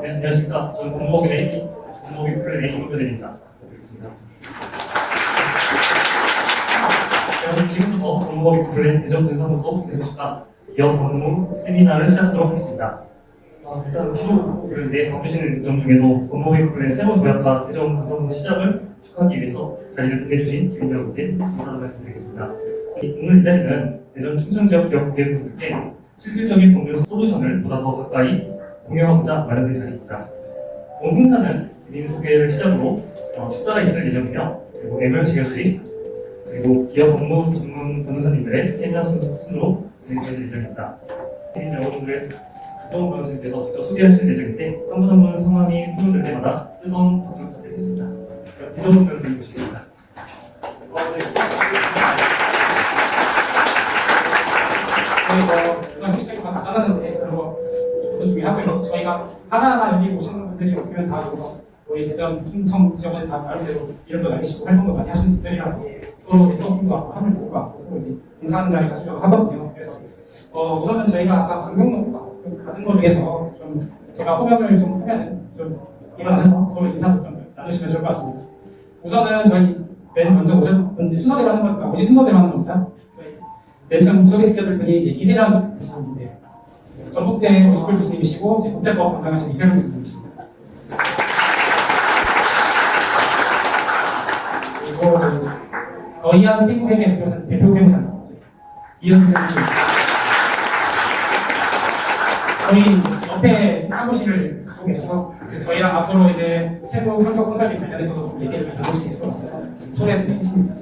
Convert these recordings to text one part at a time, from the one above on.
네, 안녕하십니까. 저는 공무업의 플랜의 이문표대입니다. 드리겠습니다. 그럼 지금부터 공무업의 플랜 대전 분사무소 개소식과 기업 업무 세미나를 시작하도록 하겠습니다. 일단 기록부인데 바쁘신 일정 중에도 공무업의 플랜 새로운 도약과 대전 분사무소 시작을 축하하기 위해서 자리를 보내주신 기업 여러분께 감사하다는 말씀드리겠습니다. 오늘 이 자리는 대전 충청지역 기업 고객분들께 실질적인 법률 솔루션을 보다 더 가까이 공유하고자 마련된 자리입니다. 오늘 행사는 개인 소개를 시작으로 축사가 있을 예정이며 그리고 매물 재결식 그리고 기업 업무 전문 변호사님들의 세미나 순으로 진행될 예정입니다. 개인 여러분들의 박동훈 변호사님께서 직접 소개하실 예정인데 한 분 한 분 성함이 표현될 때마다 뜨거운 박수 부탁드리겠습니다. 박동훈 변호사님 모시겠습니다. 우선 시작이 다 간단한데 그리고 그 중에 하고요. 저희가 하나하나 여기 오시는 분들이 어떻게 보면 다 오셔서 우리 대전, 충청 지역은 다 나름대로 이름도 날리시고 활동도 많이 하시는 분들이라서 서로 네트워킹도 하고 하면 좋을 것 같고 서로 이제 인사하는 자리 가지려고 하거든요. 그래서 우선은 저희가 아까 방명록 받은 걸 위해서 좀 제가 호명을 좀 하면은 좀 일어나셔서 서로 인사도 좀 나누시면 좋을 것 같습니다. 우선은 저희 맨 먼저 오신 분들 순서대로 하는 겁니다. 오신 순서대로 하는 겁니다. 맨 처음 소개시켜드릴 분이 이제 이세란 교수님인데 전북대 로스쿨 교수님이시고 이제 국제법 담당하시는 이세란 교수님이십니다. 그리고 저희 거이안 세무회계 대표 세무사님 이현수 선생님. 저희 옆에 사무실을 갖고 계셔서 저희랑 앞으로 이제 세무 상속 컨설팅 관련해서도 좀 얘기를 나눌 수 있을 것 같아서 초대해드리겠습니다.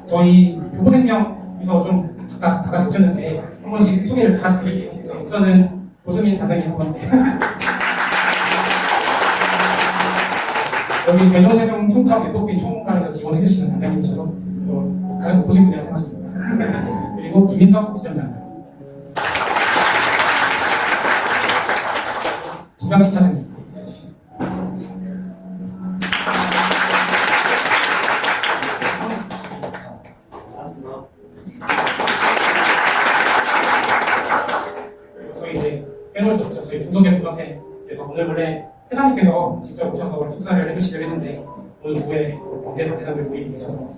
저희 교보생명에서 좀 아까 다 같이 오셨는데 한 번씩 소개를 다시 드릴게요. 우선은 고수민 단장님 한 번. 여기 대전세종 충청 FP 총괄에서 지원해주시는 단장님이셔서 가장 높으신 분이라고 생각합니다. 그리고 김인석 지점장, 김강식 차장님. 저희 이제 빼놓을 수 없죠. 저희 중소기업협회에서 오늘 원래 회장님께서 직접 오셔서 축사를 해주시려고 했는데 오늘 오후에 경제단체장들 모임이 계셔서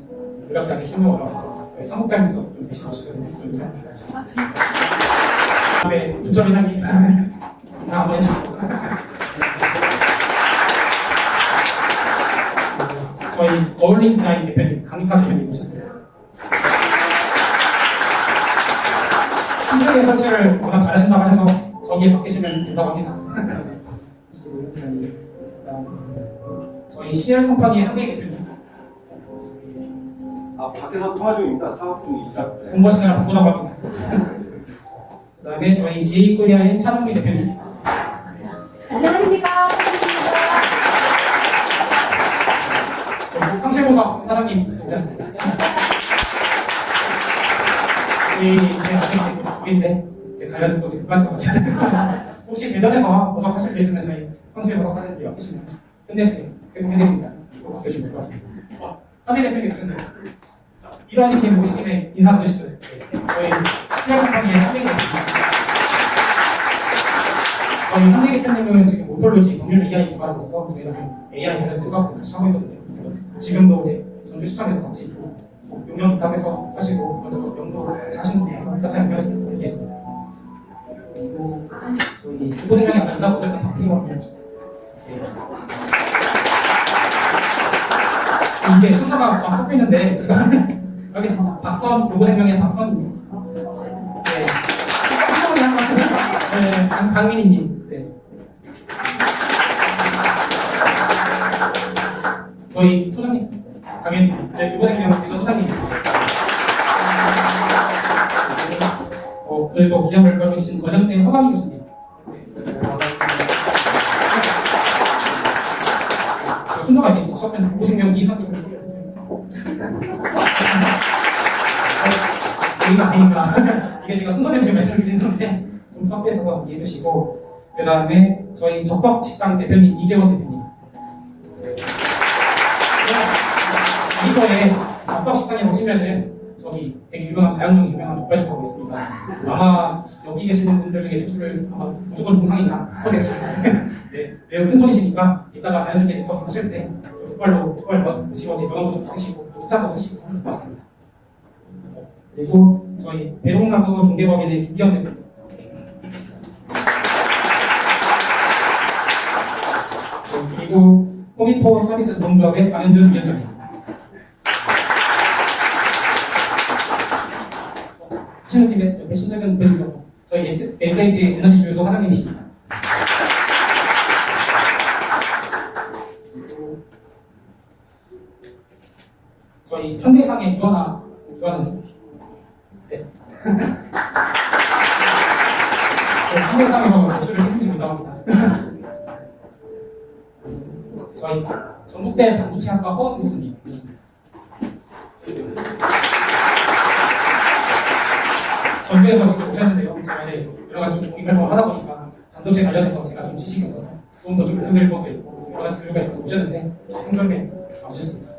의학단에 힘을 얻어서 저희 사무장님께서 좀 대신 오시거든요. 좀 인사합니다. 다음에 부처회장님 인사 한번 해주시고 저희 어울린 디자인 대표님 강익화 대표님 오셨습니다. 신중의 설치를 워낙 잘하신다고 하셔서 저기에 맡기시면 된다고 합니다. 저희 CL 컴퍼니의 한국의 대표님. 밖에서 통화 중입니다. 사업 중이시라. 공보시느라 바쁘다고 합니다. 그 다음에 저희 GA 코리아의 차동기 대표님. 안녕하십니까. 그리고 황실보석 사장님 오셨습니다. 저희 이제 아직 보인데 이제 가려서 또 급발서 마쳐야 혹시 대전에서 보석하실 수 있으면 저희 황실보석 사장님이 와주시면 끝내주세요. 세공해드립니다. 또 바뀌시면 될 것 같습니다. 한대 대표님 오셨네요. 일하신 김에 오신 김에 인사 안 해주시죠. 저희 시작컴퍼니의 한대 대표님. 저희 한대 대표님은 지금 모톨로지 법률 AI 개발하고 있어서 저희가 좀 AI 관련돼서 같이 하고 있거든요. 그래서 지금도 이제 전주시청에서 같이 용역 있다고 해서 하시고 먼저 명도 하시는 분이라서 자체는 되겠습니다. 그리고 저희 교보생명이 아까 인사 못했던 박희원 이게 순서가 막 섞여 있는데 제가 하겠습니다. 박선 교보생명의 박선님, 네, 네, 강민희님, 네, 저희 소장님, 당연히 저희 교보생명 대전 소장님, 오늘 또 기념을 걸어주신 권영대 허광희 교수님. 순서가 이렇게 섞여있는 교보생명 이사님. 이거 아닌가. 이게 제가 순서대로 지금 말씀드리는 건데 좀 섞여 있어서 이해해 주시고, 그 다음에 저희 적덕식당 대표님 이재원 대표님. 이거에 적덕식당에 오시면은 저도 저기 되게 유명한 가연용 유명한 족발집 하고 있습니다. 아마 여기 계시는 분들 중에 매출을 아마 무조건 중상 이상 하겠지. 네, 매우 큰 손이시니까 이따가 자연스럽게 네트워크 하실 때 족발 드시고 면허도 좀 드시고 투자도 드시고 하는 것 같습니다. 그리고 저희 대동가구 중개법인의 김기현 대표님. 그리고 코미포 서비스 동조합의 장현준 위원장님. 하시는 팀의 옆에 신정현 대표님, 저희 SH 에너지 주유소 사장님이십니다. 저희 현대상의 유하나님. 네. 현대상에서 매출을 책임지고 합니다. 저희 전북대 반도체학과 허원 교수님 오셨습니다. 전주에서 직접 오셨는데요. 제가 이제 여러 가지 좀 공익 활동을 하다 보니까 반도체 관련해서 제가 좀 지식이 없어서 조금 더 좀 말씀드릴 것도 있고 여러 가지 교류가 있어서 오셨는데 한결에 와주셨습니다.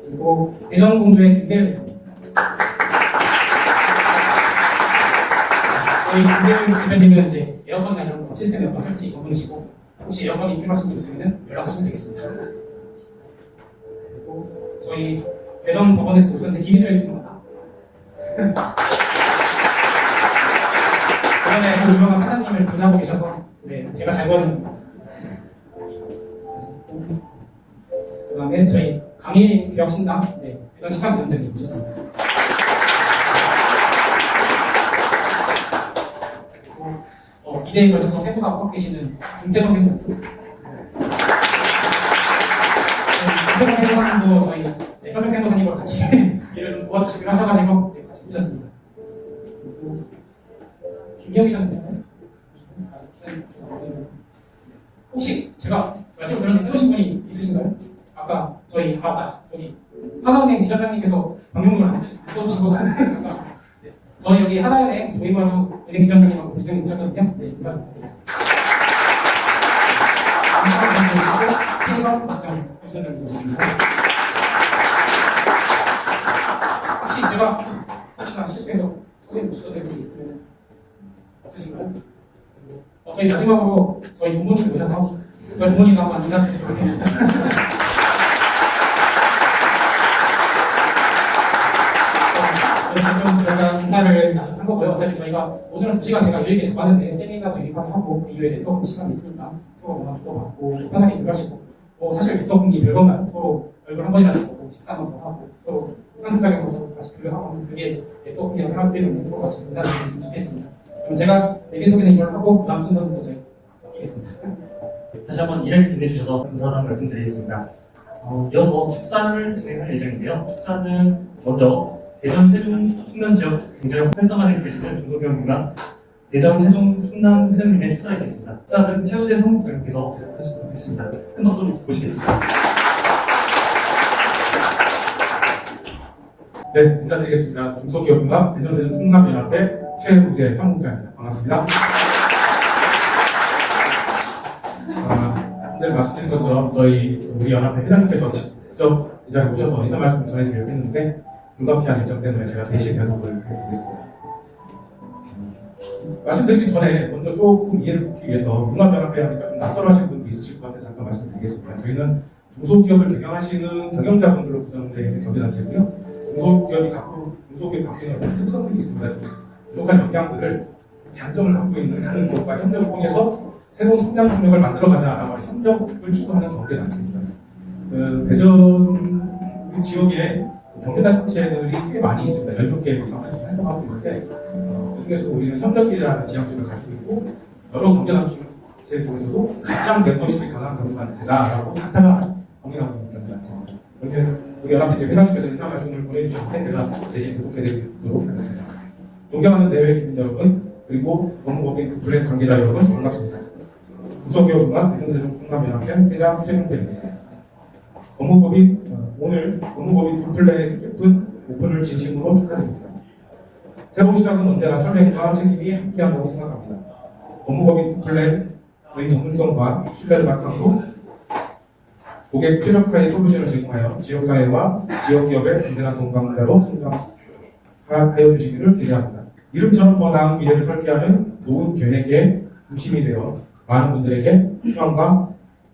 그리고 대전공주의 김대일 대표님. 저희 김대일 대표님은 이제 에어컨이나 이런 거 시스템 에어컨 설치 전문이시고 혹시 에어컨이 필요하신 분 있으면 연락하시면 되겠습니다. 그리고 저희 대전 법원에서 오셨는데 김희슬 주무관나 대전에 그 유명한 판사님을 보좌하고 계셔서 네, 제가 잘 보는. 그 다음에 저희 강일 개혁신당 네, 대전 시당 위원장님 오셨습니다. 그리고 2대에 걸쳐서 세무사업 하고 계시는 김태건 세무사님. 김태건 세무사님도 저희 현명 세무사님과 같이 일을 좀 도와주시기로 하셔가지고 같이 오셨습니다. 그리고 김영희 장님 혹시 제가 말씀을 드렸는데 빼오신 분이 있으신가요? 아까 저희 여기 하나은행 지점장님께서 방용문을 안 써주신 것 같은데 저희 여기 하나은행 조이마루 은행 지점장님하고 지점이 오셨거든요. 네, 인사 부탁드리겠습니다. 생선 지점 해주는 분이십니다. 혹시 제가 혹시나 실수해서 소개 보셔도 될 분이 있으면 없으신가요? 저희 마지막으로 저희 부모님 오셔서 저희 부모님 한번 인사드리도록 하겠습니다. 저희가 인사를 한 거고요. 어차피 저희가 오늘은 2시간 제가 유익에 잡았는데 세미나도 유익하게 하고 그 이후에 네트워크 시간이 있으니까 서로 문화 주고받고 편하게 일하시고 사실 네트워크이 별건가요? 서로 얼굴 한 번이라도 보고 식사 한번 더 하고 서로 상승적인 모습을 다시 교류하고 그게 네트워크라고 생각되는 네트워크가 지금 인사를 드렸으면 좋겠습니다. 그럼 제가 내기 소개는 이걸 하고 그 다음 순서는 저희 바뀌겠습니다. 다시 한번 이 자리 빛내주셔서 감사하다는 말씀드리겠습니다. 이어서 축사를 진행할 예정인데요. 축사는 먼저 대전, 세종, 충남 지역 굉장히 활성화되고 계시는 중소기업민간 대전, 세종, 충남 회장님의 축사가 있겠습니다. 축사는 최우재 사무국장님께서 하시도록 하겠습니다. 큰 박수로 모시겠습니다. 네, 인사드리겠습니다. 중소기업민간 대전, 세종, 충남연합회 최우재 사무국장입니다. 반갑습니다. 오늘 말씀드린 것처럼 우리 연합회 회장님께서 직접 이 자리에 오셔서 인사 말씀을 전해드리려고 했는데 불가피한 일정 때문에 제가 대신 대답을 해드리겠습니다. 말씀드리기 전에 먼저 조금 이해를 돕기 위해서 융합연합회 하니까 좀 낯설어하시는 분도 있으실 것 같아서 잠깐 말씀드리겠습니다. 저희는 중소기업을 경영하시는 경영자분들로 구성되어 있는 경제단체고요. 중소기업 갖고 있는 어떤 특성들이 있습니다. 부족한 역량들을 장점을 갖고 있는 다른 기업과 협력을 통해서 새로운 성장 동력을 만들어가자라고 하는 협력을 추구하는 경제단체입니다. 대전 우리 지역에 경제단체들이 꽤 많이 있습니다. 10개 이상 활동하고 있는데 그중에서 우리는 협력기라는 지향점을 가지고 있고 여러 경제단체 중에서도 가장 멤버십이 강한 경제단체다라고 다타가 공인하고 있는 경제단체입니다. 여기 연합회 회장님께서 인사 말씀을 보내주셨는데 제가 대신 대독해드리도록 하겠습니다. 존경하는 내외 기민 여러분 그리고 법무법인 브랜드 관계자 여러분 반갑습니다. 중소기업과 대전세종 충남연합회 회장 최경태입니다. 오늘 법무법인 굿플랜의 뜻깊은 오픈을 진심으로 축하드립니다. 새로운 시작은 언제나 설렘과 책임이 함께한다고 생각합니다. 법무법인 굿플랜의 전문성과 신뢰를 바탕으로 고객 최적화의 솔루션을 제공하여 지역사회와 지역기업의 든든한 동반자로 성장하여 주시기를 기대합니다. 이름처럼 더 나은 미래를 설계하는 좋은 계획의 중심이 되어 많은 분들에게 희망과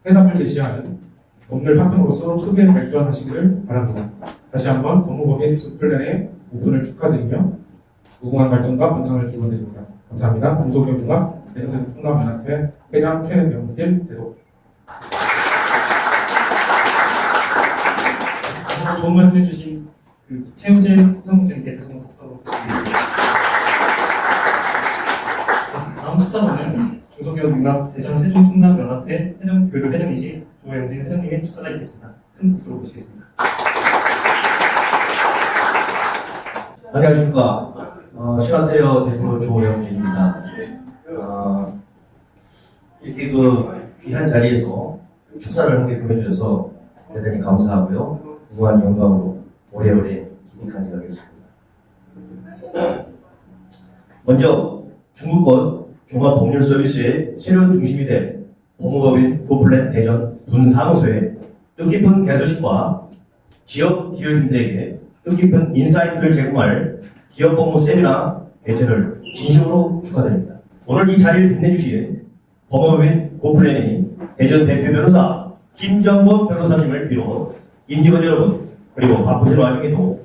해답을 제시하는 법률 파트너로서 크게 발전하시기를 바랍니다. 다시 한번 법무법인 굿플랜의 오픈을 축하드리며 무궁한 발전과 번창을 기원드립니다. 감사합니다. 중소기업융합 대전세종 충남연합회 회장 최명길 대도. 좋은 말씀 해주신 그 최우재 성국장님께 다시 한번 박수 드리겠습니다. 다음 축사로는 중소기업융합 대전세종충남연합회 회장교육회장이신 조영진 회장님의 축사가 있겠습니다. 큰 박수로 모시겠습니다. 안녕하십니까. 신한테어 대표 조영진입니다. 이렇게 귀한 자리에서 축사를 함께 해주셔서 대단히 감사하고요. 무한 영광으로 오래오래 기능까지 하겠습니다. 먼저 중국권 종합법률서비스의 새로운 중심이 될 법무법인 굿플랜 대전 분사무소의 뜻깊은 개소식과 지역 기업인들에게 뜻깊은 인사이트를 제공할 기업법무 세미나 개최를 진심으로 축하드립니다. 오늘 이 자리를 빛내주신 법무법인 굿플랜의 대전 대표 변호사 김정범 변호사님을 비롯 임직원 여러분, 그리고 바쁘신 와중에도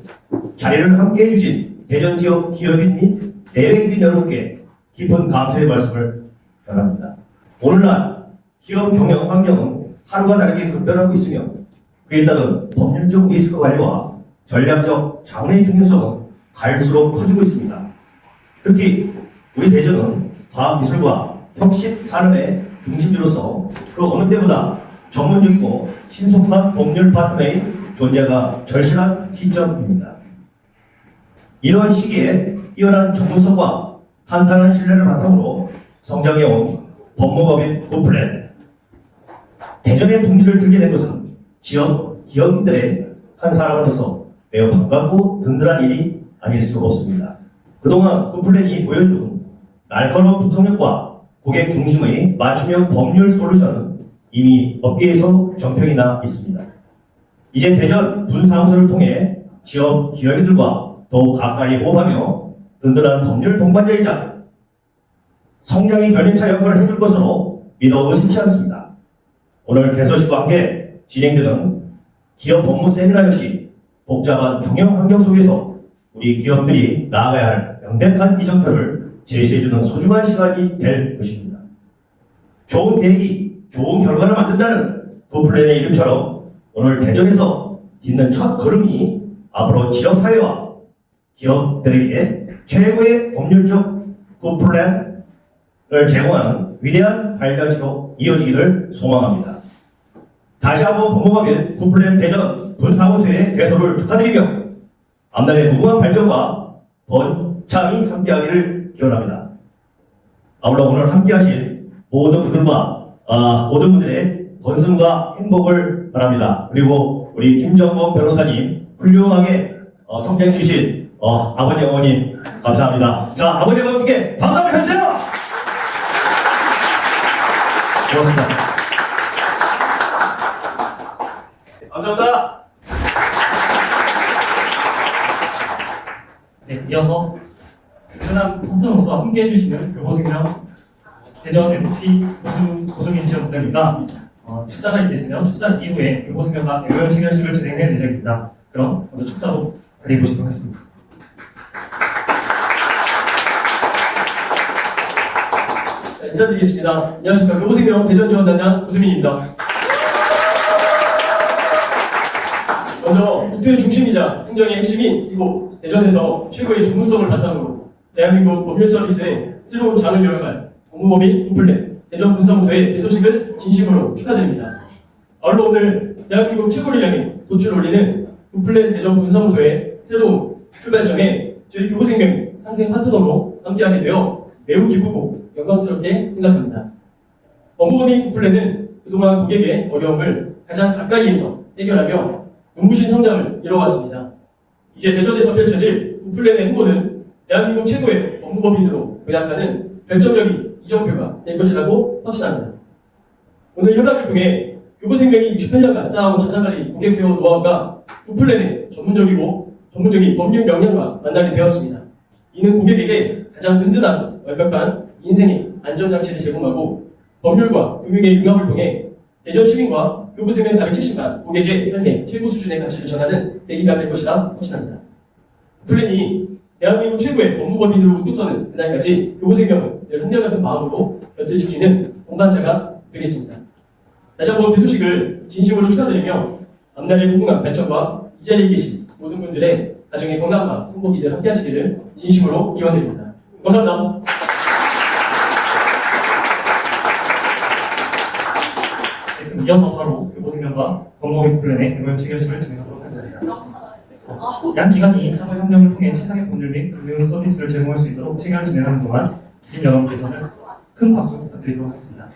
자리를 함께 해주신 대전 지역 기업인 및 대외인민 여러분께 깊은 감사의 말씀을 전합니다. 오늘날 기업 경영 환경은 하루가 다르게 급변하고 있으며 그에 따른 법률적 리스크 관리와 전략적 장래의 중요성은 갈수록 커지고 있습니다. 특히 우리 대전은 과학기술과 혁신 산업의 중심지로서 그 어느 때보다 전문적이고 신속한 법률 파트너의 존재가 절실한 시점입니다. 이러한 시기에 뛰어난 전문성과 탄탄한 신뢰를 바탕으로 성장해온 법무법인 굿플랜 대전의 동지를 들게 된 것은 지역 기업인들의 한 사람으로서 매우 반갑고 든든한 일이 아닐 수가 없습니다. 그동안 굿플랜이 보여준 날카로운 분석력과 고객 중심의 맞춤형 법률 솔루션은 이미 업계에서 정평이 나 있습니다. 이제 대전 분사무소를 통해 지역 기업인들과 더욱 가까이 호흡하며 든든한 법률 동반자이자 성장의 견인차 역할을 해줄 것으로 믿어 의심치 않습니다. 오늘 개소식과 함께 진행되는 기업 법무 세미나 역시 복잡한 경영 환경 속에서 우리 기업들이 나아가야 할 명백한 이정표를 제시해주는 소중한 시간이 될 것입니다. 좋은 계획이 좋은 결과를 만든다는 굿플랜의 이름처럼 오늘 대전에서 딛는 첫 걸음이 앞으로 지역사회와 기업들에게 최고의 법률적 굿플랜을 제공하는 위대한 발자취로 이어지기를 소망합니다. 다시 한번 법무법인 굿플랜 대전 분사무소의 개소를 축하드리며 앞날의 무궁한 발전과 번창이 함께하기를 기원합니다. 아울러 오늘 함께하신 모든 분들과 모든 분들의 건승과 행복을 바랍니다. 그리고 우리 김정범 변호사님 훌륭하게 성장해 주신 아버지 어머님 감사합니다. 자, 아버지 어머님께 박수 한번 해주세요. 고맙습니다. 감사합니다. 네, 이어서 흔한 파트너로서 함께 해주시는 교보생명 대전 MP 고승민 지원부장입니다. 축사가 있겠으며 축사 이후에 교보생명과 애교형 체결식을 진행할 예정입니다. 그럼 먼저 축사로 자리해 보시도록 하겠습니다. 자, 인사드리겠습니다. 안녕하십니까. 교보생명 대전지원단장 고승민입니다. 먼저 국토의 중심이자 행정의 핵심인 이곳 대전에서 최고의 전문성을 바탕으로 대한민국 법률 서비스의 새로운 장을 열어갈 법무법인 굿플랜 대전 분사무소의 개소식을 진심으로 축하드립니다. 아울러 오늘 대한민국 최고를 향해 도출을 올리는 굿플랜 대전 분사무소의 새로운 출발점에 저희 교보생명이 상생 파트너로 함께하게 되어 매우 기쁘고 영광스럽게 생각합니다. 법무법인 굿플랜은 그동안 고객의 어려움을 가장 가까이에서 해결하며 눈부신 성장을 이뤄왔습니다. 이제 대전에서 펼쳐질 굿플랜의 행보는 대한민국 최고의 법무법인으로 도약하는 결정적인 이정표가 될 것이라고 확신합니다. 오늘 협약을 통해 교보생명이 68년간 쌓아온 자산관리 고객회원 노하우가 구플랜의 전문적인 법률 역량과 만나게 되었습니다. 이는 고객에게 가장 든든하고 완벽한 인생의 안전장치를 제공하고 법률과 금융의 융합을 통해 대전 시민과 교보생명 470만 고객의 삶의 최고 수준의 가치를 전하는 계기가 될 것이라 확신합니다. 구플랜이 대한민국 최고의 법무법인으로 우뚝 서는 그날까지 교보생명을 늘 한결같은 마음으로 곁을 지키는 동반자가 되겠습니다. 다시 한번 그 소식을 진심으로 축하드리며 앞날의 무궁한 발전과 이 자리에 계신 모든 분들의 가정의 건강과 행복이 늘 함께하시기를 진심으로 기원드립니다. 감사합니다. 네, 그럼 이어서 바로 교보생명과 법무법인 플랜의 경영 체결식을 진행하도록 하겠습니다. 양 기관이 상호협력을 통해 최상의 법률 및 금융 서비스를 제공할 수 있도록 체결을 진행하는 동안 긴 여러분께서는 큰 박수 부탁드리도록 하겠습니다.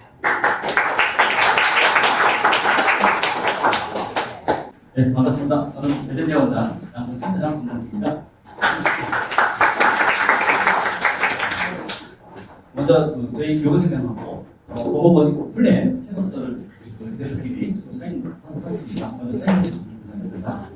네, 반갑습니다. 저는 대전대원단 양승 센터장 김동식입니다. 먼저 저희 교보생명하고 법무법인 플랜 해석서를 대표끼리 사인하도록 하겠습니다. 먼저 사인해 주시기 바라겠습니다.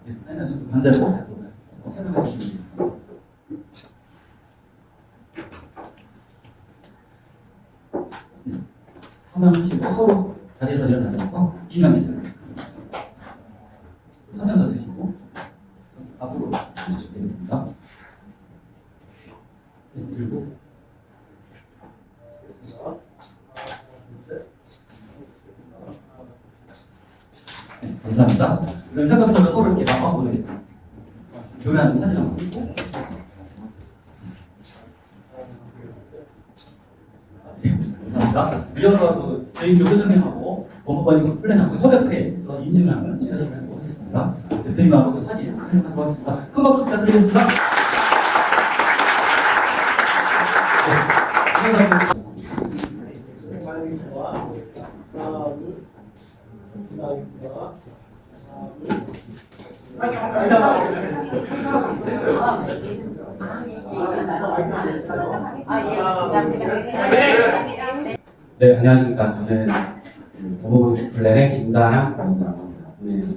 네, 사인하시고 반대로 설명해 주시면 되겠습니다. 설명하시고 서로 자리에서 일어나셔서 기명치를 서면서 드시고 앞으로 주시면 되겠습니다. 네, 들고 네, 감사합니다. 그럼 협약서를 서로 이렇게 맞바꾸는 교회하는 사진 한번 찍고 감사합니다. 이어서 저희 교수님하고 법무법인 플랜하고 협약회에서 인증하는 시간을 갖도록 하겠습니다. 대표님하고 또 사진 촬영하도록 하겠습니다. 큰 박수 부탁드리겠습니다. 네, 안녕하십니까. 저는 법무법인 플랜의 김다랑 변호사입니다. 오늘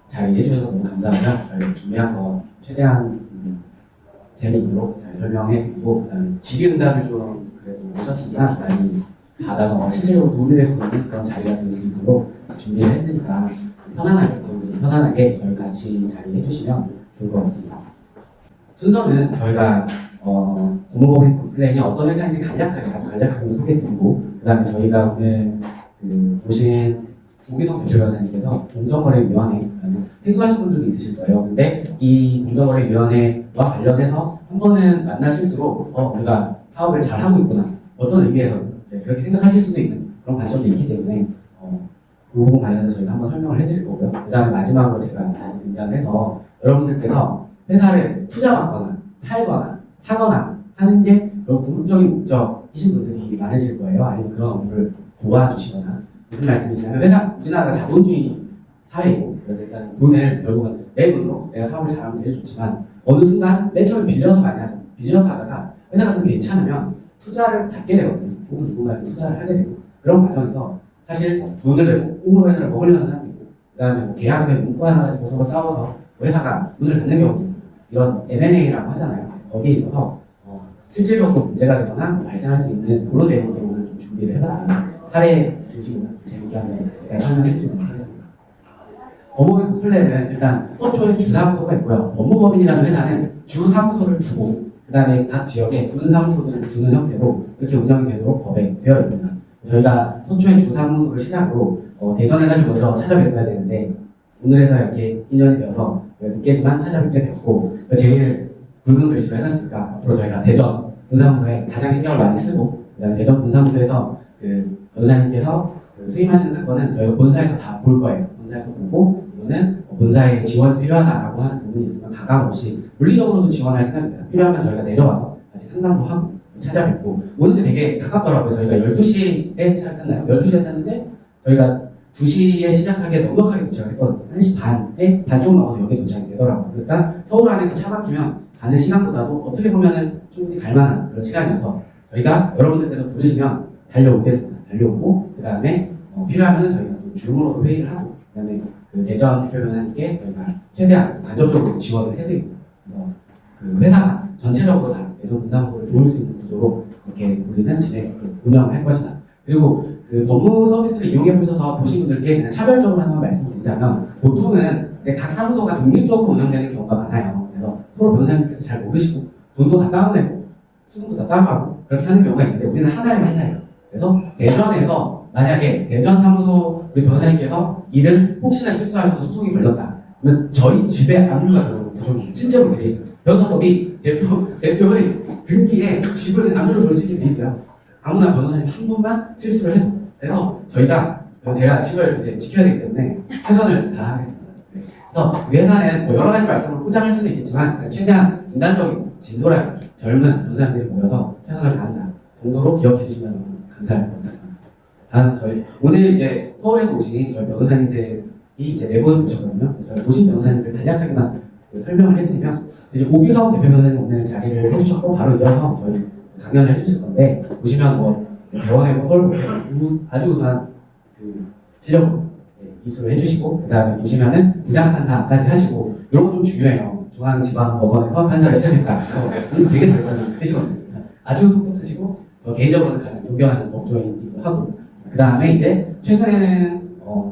잘 해주셔서 너무 감사하고요. 저희 준비한 거 최대한 재미있도록 잘 설명해드리고, 그다음에 질의응답을 좀 그래도 오셨으니까 많이 받아서 실제로 도움이 될 수 있는 그런 자리가 될 수 있도록 준비를 했으니까 편안하게 저희 같이 자리해주시면 좋을 것 같습니다. 순서는 저희가 법무법인 플랜이 어떤 회사인지 아주 간략하게 소개해드리고, 그 다음에 저희가 오늘 보신 조기성 대표위원장님께서 공정거래위원회, 생소하신 분들도 있으실 거예요. 근데 이 공정거래위원회와 관련해서 한 번은 만나실수록 우리가 사업을 잘 하고 있구나, 어떤 의미에서 그렇게 생각하실 수도 있는 그런 관점도 있기 때문에 그 부분 관련해서 저희가 한번 설명을 해드릴 거고요. 그 다음에 마지막으로 제가 다시 등장을 해서 여러분들께서 회사를 투자받거나 팔거나 사거나 하는 게 그런 궁극적인 목적이신 분들이 많으실 거예요. 아니면 그런 업무를 도와주시거나. 무슨 말씀이시냐면 우리나라가 자본주의 사회이고, 그래서 일단 돈을 결국은 내 돈으로 내가 사업을 잘하면 되게 좋지만 어느 순간 맨 처음에 빌려서 많이 하죠. 빌려서 하다가 회사가 좀 괜찮으면 투자를 받게 되거든요. 혹은 누군가를 투자를 하게 되고, 그런 과정에서 사실 돈을 내고 꿈으로 회사를 먹으려는 사람이 있고, 그 다음에 뭐 계약서에 문구 하나 가지고 서로 싸워서 회사가 돈을 갖는 경우, 이런 M&A라고 하잖아요. 거기에 있어서 실질적으로 문제가 되거나 발생할 수 있는 그런 내용을 오늘 좀 준비를 해봤습니다. 사례 중심으로 재밌게 한번 설명해드리도록 하겠습니다. 법무법인 플랜은 일단 서초에 주사무소가 있고요. 법무법인이라는 회사는 주사무소를 두고 그 다음에 각 지역에 분사무소들을 두는 형태로 이렇게 운영이 되도록 법에 되어 있습니다. 저희가 서초의 주사무소를 시작으로 대전에 사실 먼저 찾아뵀어야 되는데 오늘에서 이렇게 인연이 되어서 늦게지만 찾아뵙게 됐고, 제일 굵은 글씨로 해놨으니까 앞으로 저희가 대전 분사무소에 가장 신경을 많이 쓰고, 그다음에 대전 분사무소에서 변호사님께서 수임하시는 사건은 저희가 본사에서 다 볼 거예요. 본사에서 보고 이거는 본사에 지원이 필요하다라고 하는 부분이 있으면 가감 없이 물리적으로도 지원할 생각입니다. 필요하면 저희가 내려와서 같이 상담도 하고 찾아뵙고, 오는데 되게 가깝더라고요. 저희가 12시에 차를 탔나요? 12시에 탔는데 저희가 2시에 시작하게 넉넉하게 도착을 했거든요. 1시 반에 반쪽 넘어서 여기에 도착이 되더라고요. 그러니까 서울 안에서 차 막히면 가는 시간보다도 어떻게 보면은 충분히 갈 만한 그런 시간이어서 저희가 여러분들께서 부르시면 달려오겠습니다. 달려오고 그 다음에 필요하면은 저희가 또 줌으로도 회의를 하고 그 다음에 그 대전 대표변호사님께 저희가 최대한 간접적으로 지원을 해드리고 그래서 그 회사가 전체적으로 다 대전 분담소를 도울 수 있는 구조로 이렇게 우리는 운영을 할 것이다. 그리고 그 법무 서비스를 이용해 보셔서 보신 분들께 그냥 차별적으로 하나만 말씀드리자면 보통은 이제 각 사무소가 독립적으로 운영되는 경우가 많아요. 그래서 서로 변호사님께서 잘 모르시고 돈도 다 따로 내고 수당도 다 따로 하고 그렇게 하는 경우가 있는데 우리는 하나의 회사예요. 그래서 대전에서 만약에 대전 사무소 우리 변호사님께서 일을 혹시나 실수하셔서 소송이 걸렸다. 그러면 저희 집에 압류가 들어오는 구조는 실제로 돼 있어요. 변호사법이 대표의 등기에 집을 압류를 걸치게 돼 있어요. 아무나 변호사님 한 분만 실수를 해도. 그래서 저희가 제가 집을 이제 지켜야 되기 때문에 최선을 다하겠습니다. 그래서 이 회사는 뭐 여러 가지 말씀을 포장할 수는 있겠지만 최대한 인간적이고 진솔하게 젊은 변호사님들이 모여서 최선을 다한다 정도로 기억해 주시면 너무 감사할 것 같습니다. 다음 저희 오늘 이제 서울에서 오신 저희 변호사님들이 이제 내부에 오셨거든요. 저희 오신 변호사님들 간략하게만 설명을 해드리면 이제 오규성 대표 변호사님 오늘 자리를 해주셨고 바로 이어서 저희 강연을 해주실 건데 보시면 뭐 병원에 서울 아주 우수한 그 실력으로 이수를 해주시고 그 다음에 보시면은 부장판사까지 하시고 이런 거 좀 중요해요. 중앙지방법원에서 판사를 시작했다. 오늘 되게 잘 되시거든요. 아주 똑똑하시고 저 개인적으로는 가장 존경하는 법조인이기도 하고 그 다음에 이제 최근에는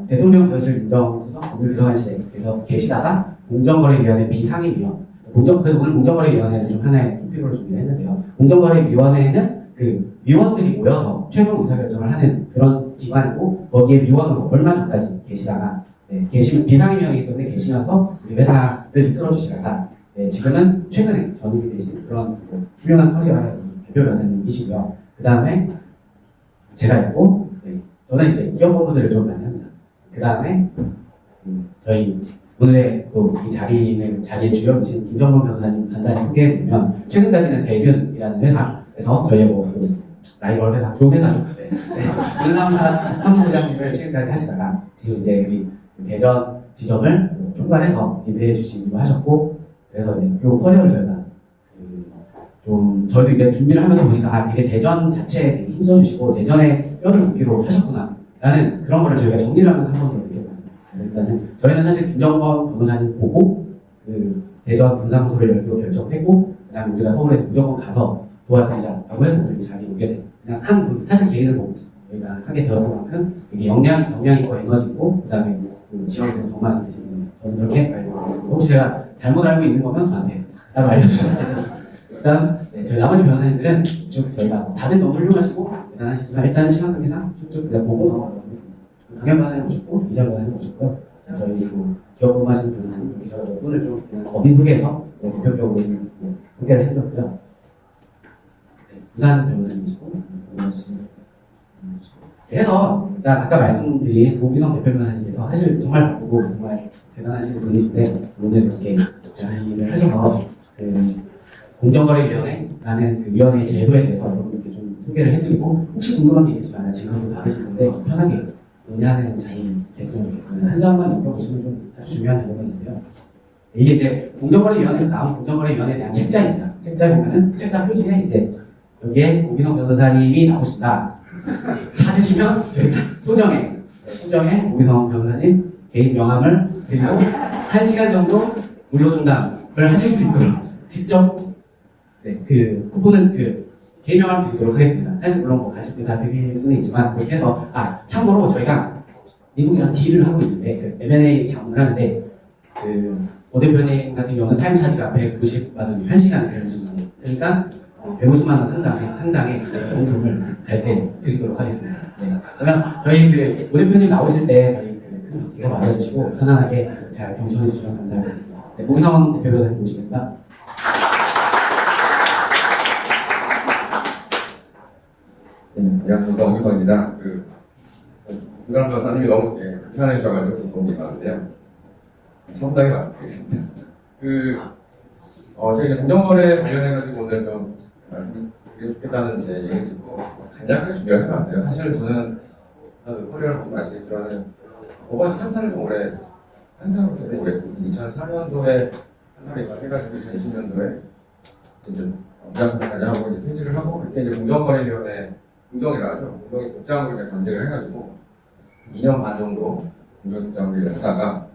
대통령 거실 인정수석 법률비서관실에서 계시다가 공정거래위원회 비상임위원 그래서 오늘 공정거래위원회는 좀 하나의 토픽으로 준비를 했는데요. 공정거래위원회는 그 위원들이 모여서 최종 의사결정을 하는 그런 기관이고 거기에 위원으로 얼마 전까지 계시다가 계시면 비상임위원이기 때문에 계시면서 우리 회사를 이끌어 주시다가 지금은 최근에 전입이 되신 그런 훌륭한 커리어의 대표 변호사님이시고요. 그 다음에 제가 있고 저는 이제 기업 업무들을 좀 많이 합니다. 그 다음에 저희 오늘의 또 이 자리의 주역이신 김정범 변호사님 간단히 소개해드리면 최근까지는 대륜이라는 회사에서 저희의 그 라이벌 회사, 좋은 회사죠. 은남사 사무소장님을 최근까지 하시다가 지금 이제 우리 대전 지점을 총괄해서 리드해 주시기로 하셨고 그래서 이제 이 커리어를 저희가 좀 저희도 이제 준비를 하면서 보니까 되게 대전 자체에 되게 힘써주시고 대전에 뼈를 묻기로 하셨구나 라는 그런 거를 저희가 정리를 하면서 한 번 더 느꼈거든요. 일단은 저희는 사실 김정범 변호사님 보고 그 대전 분사무소를 열기로 결정했고 그다음에 우리가 서울에 무조건 가서 도와드리자라고 해서 우리 자리에 오게 된 그냥 한 분 사실 개인을 보고 저희가 하게 되었을 만큼 이게 역량이 있고 에너지고 그다음에 그 지원에서 더 많이 있으신 분 저는 그렇게 알고 있습니다. 혹시 제가 잘못 알고 있는 거면 저한테 따로 알려주시면 되겠습니다. 일단 저희 나머지 변호사님들은 쭉 저희가 다들 너무 훌륭하시고 대단하시지만 일단은 시간 관계상 쭉쭉 그냥 보고 넘어가도록 하겠습니다. 강현 변호사님 모셨고 이재 변호사님 모셨고요. 저희 그 기업 법무하시는 변호사님 이렇게 저 분을 좀 그냥 법인 소개해서 대표적으로 좀 소개를 해드렸고요. 부산 변호사님이시고 그래서 일단 아까 말씀드린 오기성 대표 변호사님께서 사실 정말 바쁘고 정말 대단하신 분이신데 오늘 이렇게 자리를 하셔서 그 공정거래위원회라는 그 위원회의 제도에 대해서 여러분들께 좀 소개를 해드리고 혹시 궁금한 게 있으시면 질문도 받으실 텐데 편하게 논의하는 자리 됐으면 좋겠습니다. 한 장만 넘겨보시면 좀 아주 중요한 자료가 있는데요. 이게 이제 공정거래위원회에서 나온 공정거래위원회에 대한 책자입니다. 책자 보면은 책자 표지에 이제 여기에 오기성 변호사님이 나오신다. 찾으시면 저희가 소정의 오기성 변호사님 개인 명함을 드리고 1시간 정도 무료 상담을 하실 수 있도록 직접 그 쿠폰은 그 개인 명함 드리도록 하겠습니다. 사실 물론 뭐 가실 때 다 드릴 수는 있지만 그렇게 해서 참고로 저희가 미국이랑 딜을 하고 있는데 그 M&A 자문을 하는데 그 오 대표님 같은 경우는 타임 차지가 190만 원이 1시간에 150만 원. 그러니까 150만 원 상당의 공품을 갈 때 드리도록 하겠습니다. 그러면 저희 그 오 대표님 나오실 때 저희 그 벽지가 맞아주시고 편안하게 잘 경청해 주시면 감사하겠습니다. 오기성 대표 변호사님 모시겠습니다. 안녕하십니까, 오기성입니다. 김강 변호사님이 너무 극찬해 주셔가지고 도움이 많은데요. 첨단하게 말씀드리겠습니다. 저희 공정거래 관련해가지고 오늘 좀 말씀드리고 싶겠다는 얘기를 듣고 간략하게 준비를 해봤는데요. 사실 저는 커리어를 보면 아시겠지만 법원 판사를 좀 오래, 판사로 좀 오래, 2004년도에 판사를 해가지고 2020년도에 이제 부장판사까지 하고 이제 퇴직을 하고, 그때 이제 공정거래위원회, 공정이라 하죠. 공정위 국장으로 전직을 해가지고 2년 반 정도 공정국장으로 일을 하다가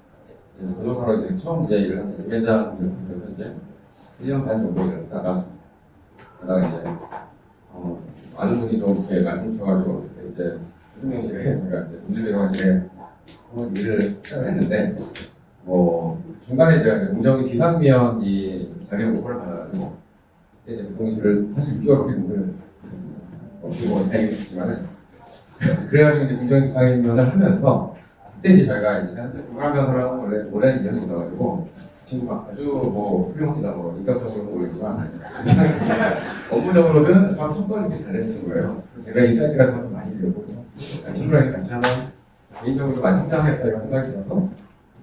이제 변호사로 이제 처음 이제 일을 하는 위원장 되면서 이제 1년 반 정도 일을 하다가 이제 많은 분이 좀 이렇게 말씀 주셔가지고 이제 대통령실에 제가 이제 문질배관실에 일을 시작을 했는데 뭐 중간에 이제 공정위 비상위원이 자기 오퍼를 받아가지고 이제 대통령실을 사실 6개월밖에 근무를 했습니다. 어떻게 뭐 다행이겠지만은 그래가지고 이제 공정위 비상위원을 하면서 그때 이제 저희가 이제 사실 국가변호사랑 원래 오랜 인연이 있어가지고 친구가 아주 뭐 훌륭합니다. 뭐 인격적으로는 모르지만 업무적으로는 막 성과를 잘내는 친구예요. 제가 인사이트 같은 것도 많이 드렸고 친구랑 같이 하면 개인적으로 많이 성장하겠다 이런 생각이 들어서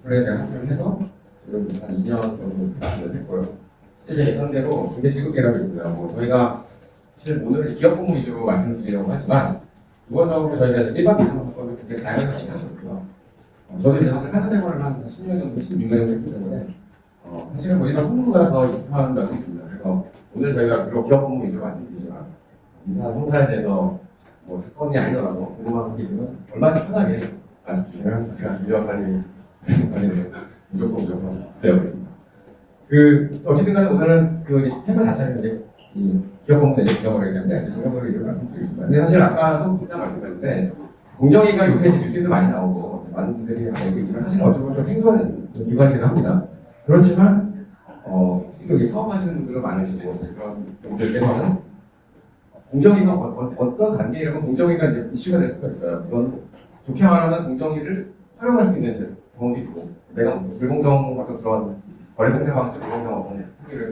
그래 제가 합류를 해서 지금 한 2년 정도 일을 했고요. 실제 예상대로 굉장히 즐겁게 일하고 있습니다. 뭐 저희가 사실 오늘은 기업 업무 위주로 말씀드리려고 하지만 기본적으로 저희가 일반 비즈니스법을 그렇게 다양하게 진행하고 저도 이제 사실 하는 생활을 한 10년 정도, 16년 정도 했기 때문에 사실은 뭐 일반 성무가서 익숙한 면이 있습니다. 그래서 오늘 저희가 비록 기업 업무 위주로 말씀드리지만 이사 형사에 대해서 뭐 사건이 아니더라도 궁금한 게 있으면 얼마나 편하게 말씀주시면 제가 유학관님이 무조건 되어있습니다. 어쨌든 간에 오늘은 그 테마 자체는 이제 기업 업무 내지 공정거래 얘기인데 공정거래 위주로 말씀드리겠습니다. 근데 사실 아까도 비슷한 말씀드렸는데 공정위가 요새 이제 뉴스에도 많이 나오고 많은 분들이 알고 있지만 사실 어찌 보면 좀 생소한 기관이기도 합니다. 그렇지만 특히 여기 사업하시는 분들은 많으시고 그런 분들께서는 공정위가 어떤 단계이라면 공정위가 이제 이슈가 될 수가 있어요. 이건 좋게 말하면 공정위를 활용할 수 있는 경우도 있고 내가 불공정 같은 그런 거래 상대 방식 불공정 어떤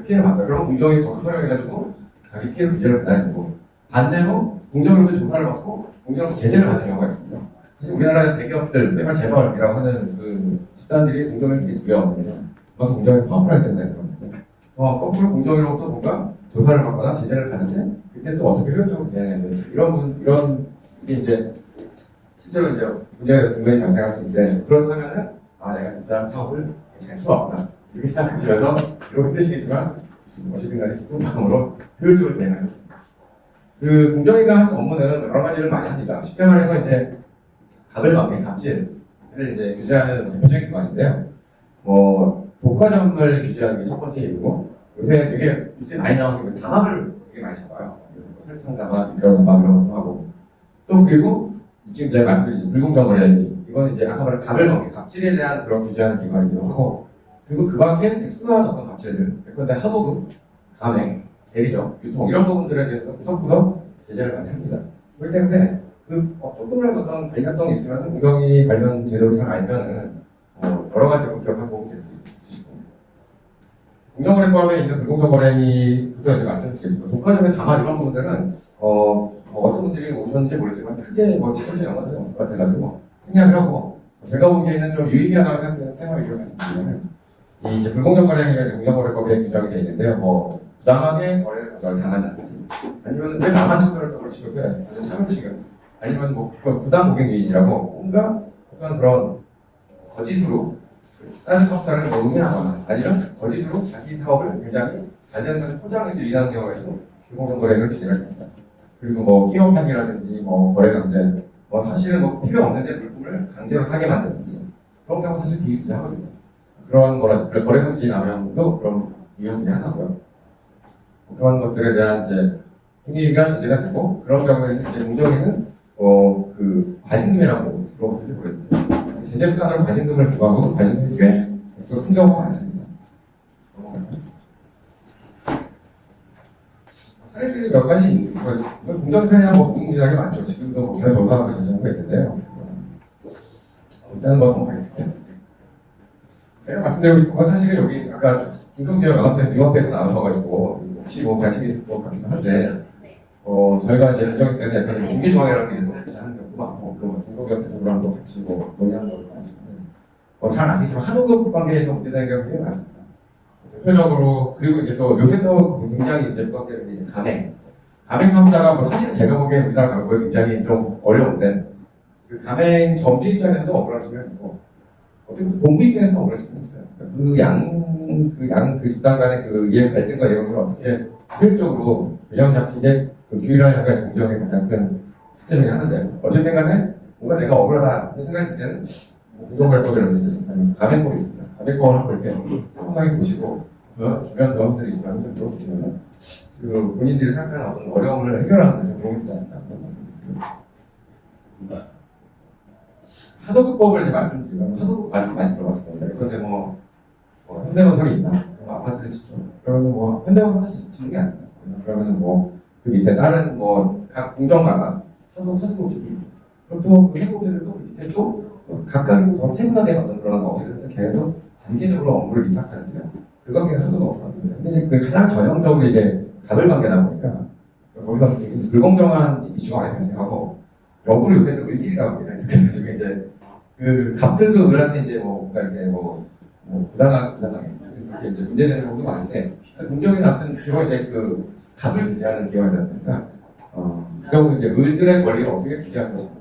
피해를 받다. 그럼 공정위 적극 활용해가지고 자기 피해를 구제를 받아야 되고 반대로 공정위로부터 조사를 받고 공정위로 제재를 받는 경우가 있습니다. 사실 우리나라 대기업들, 내가 재벌이라고 하는 그 집단들이 공정위를 되게 두려워하거든요. 그만큼 공정위 파워풀하기 때문에 그런데 거꾸로 공정위로부터 뭔가 조사를 받거나 제재를 받는데 그때 또 어떻게 효율적으로 진행해야 되는지 이런 게 이제 실제로 이제 문제가 분명히 발생할 수 있는데 그렇다면은 내가 진짜 사업을 잘 키워왔구나 이렇게 생각하시면서 이렇게 힘드시겠지만 어쨌든 간에 기쁜 마음으로 효율적으로 진행하는 그 공정위가 하는 업무는 여러 가지를 많이 합니다. 쉽게 말해서 이제 가불관계, 갑질을 이제 규제하는 대표적인 기관인데요. 독과점을 규제하는 게 첫 번째 이유고 요새 되게 뉴스에 많이 나오는 게 담합을 되게 많이 잡아요. 설탕 담합, 밀가루 담합 이런 것도 하고 또 그리고 지금 제가 말씀드린 불공정거래 이건 이제 아까 말한 가불관계, 갑질에 대한 그런 규제하는 기관이기도 하고 그리고 그 밖에 특수한 어떤 갑질들, 예컨대 하보금, 감액, 대리점, 유통 이런 부분들에 대해서 구석구석 제재를 많이 합니다. 그렇기 때문에 조금이라도 어떤 관련성이 있으면 공정위 관련 제도를 잘 알면은 여러 가지로 기업한 도움이 될 수 있으실 겁니다. 공정거래법에 있는 불공정거래부터 이제 말씀드리고 독과점의 담합 이런 부분들은 어떤 분들이 오셨는지 모르지만 크게 직접적인 연관성이 없을 것 같아가지고 생략을 하고 제가 보기에는 좀 유의미하다고 생각되는 테마 위주로 말씀드리면 이제 불공정거래가 공정거래법에 규정이 되어 있는데요. 부당하게 거래를 당한다든지 아니면 왜 나만 차별적으로 취급해? 차별식은 아니면 부당 고객이익이라고 뭔가 어떤 그런 거짓으로 다른 사업자를 응해하거나 아니면 거짓으로 자기 사업을 굉장히 잘 되는 것을 포장해서 일하는 경우가 있어 불공정거래를 규제가 됩니다. 그리고 끼워 파기라든지 거래 강제 사실은 필요 없는데 물품을 강제로 사게 만든다든지 그런 경우 사실 비일비재하거든요. 그런 거래 성질이 나면도 그런 이유 중에 하나고요. 그런 것들에 대한 이제 행위가 제재가 되고 그런 경우에는 이제 공정위는 과징금이라고 들어보는지 모르겠는데 제재 수단으로 과징금을 부과하고 과징금이 꽤 큰 경우가 많습니다. 사례들이 몇 가지 있는 공정 사례나 공공기관이 많죠. 지금도 계속 조사하고 제시하고 있는데요. 일단은 넘어가겠습니다. 제가 말씀드리고 싶은 건 사실은 여기 아까 중소기업 영업대에서 나오셔가지고 혹시 관심이 있을 것 같기도 한데 저희가 이제 공정에서 때는 약간 중개조항이라는 게 같이 하는 경우도 많고 또 중소기업 대표로 한거 같이 논의하는 경우도 많지만 잘 아시겠지만 한우급 관계에서 문제되는 경우가 꽤 많습니다. 대표적으로 그리고 이제 또 요새 또 굉장히 이제 부각되는 게 감액 사업자가 사실 제가 보기엔 우리나라 강국에 굉장히 좀 어려운데 그 가맹 점주 입장에서도 억울한 측면이 있고 어떻게 보면 본부 입장에서도 억울한 측면이 있어요. 그 집단 간의 그 이해 갈등과 이런 걸 어떻게 효율적으로 균형 잡히게 그 규율화 약간 공정의 가장 큰 숙제 중에 하는데 어쨌든 간에 뭔가 내가 억울하다 이런 생각이 들 때는 공동발법이라든지 아니면 가맹법이 있습니다. 가맹법을 한번 이렇게 조금하게 보시고 그 주변 노원들이 있으면 좀 들어보시면 그 본인들이 생각하는 어떤 어려움을 해결하는 데 좀 도움이 되지 않을까 그런 말씀드립니다. 하도급법을 이제 말씀드리면 하도급 말씀 많이 들어봤을 겁니다. 그런데 뭐 현대건설이 있다. 아파트를 짓죠. 그러면 뭐 현대건설을 짓는 게 아니라 그러면은 뭐 그 밑에 다른 뭐 각 공정마다 하도급들이 있죠. 그리고 또 그 해고들도 그 밑에 또 각각의 더 세분화된 어떤 그런 업체들은 계속 단계적으로 업무를 위탁하는데요. 그거에 하도가 없거든요. 근데 이제 그 가장 전형적으로 이게 가불관계다 보니까 거기서 불공정한 이슈가 많이 발생하고 역으로 요새는 을질이라고 해요. 그래서 이제 그 갑들도 을한테 이제 뭐 이렇게 뭐 부당하게 이렇게 이제 문제되는 경우도 많은데 문제는 아무튼 주로 이제 그 갑을 규제하는 기관이다 보니까 그 경우 이제 을들의 권리를 어떻게 규제할 것인가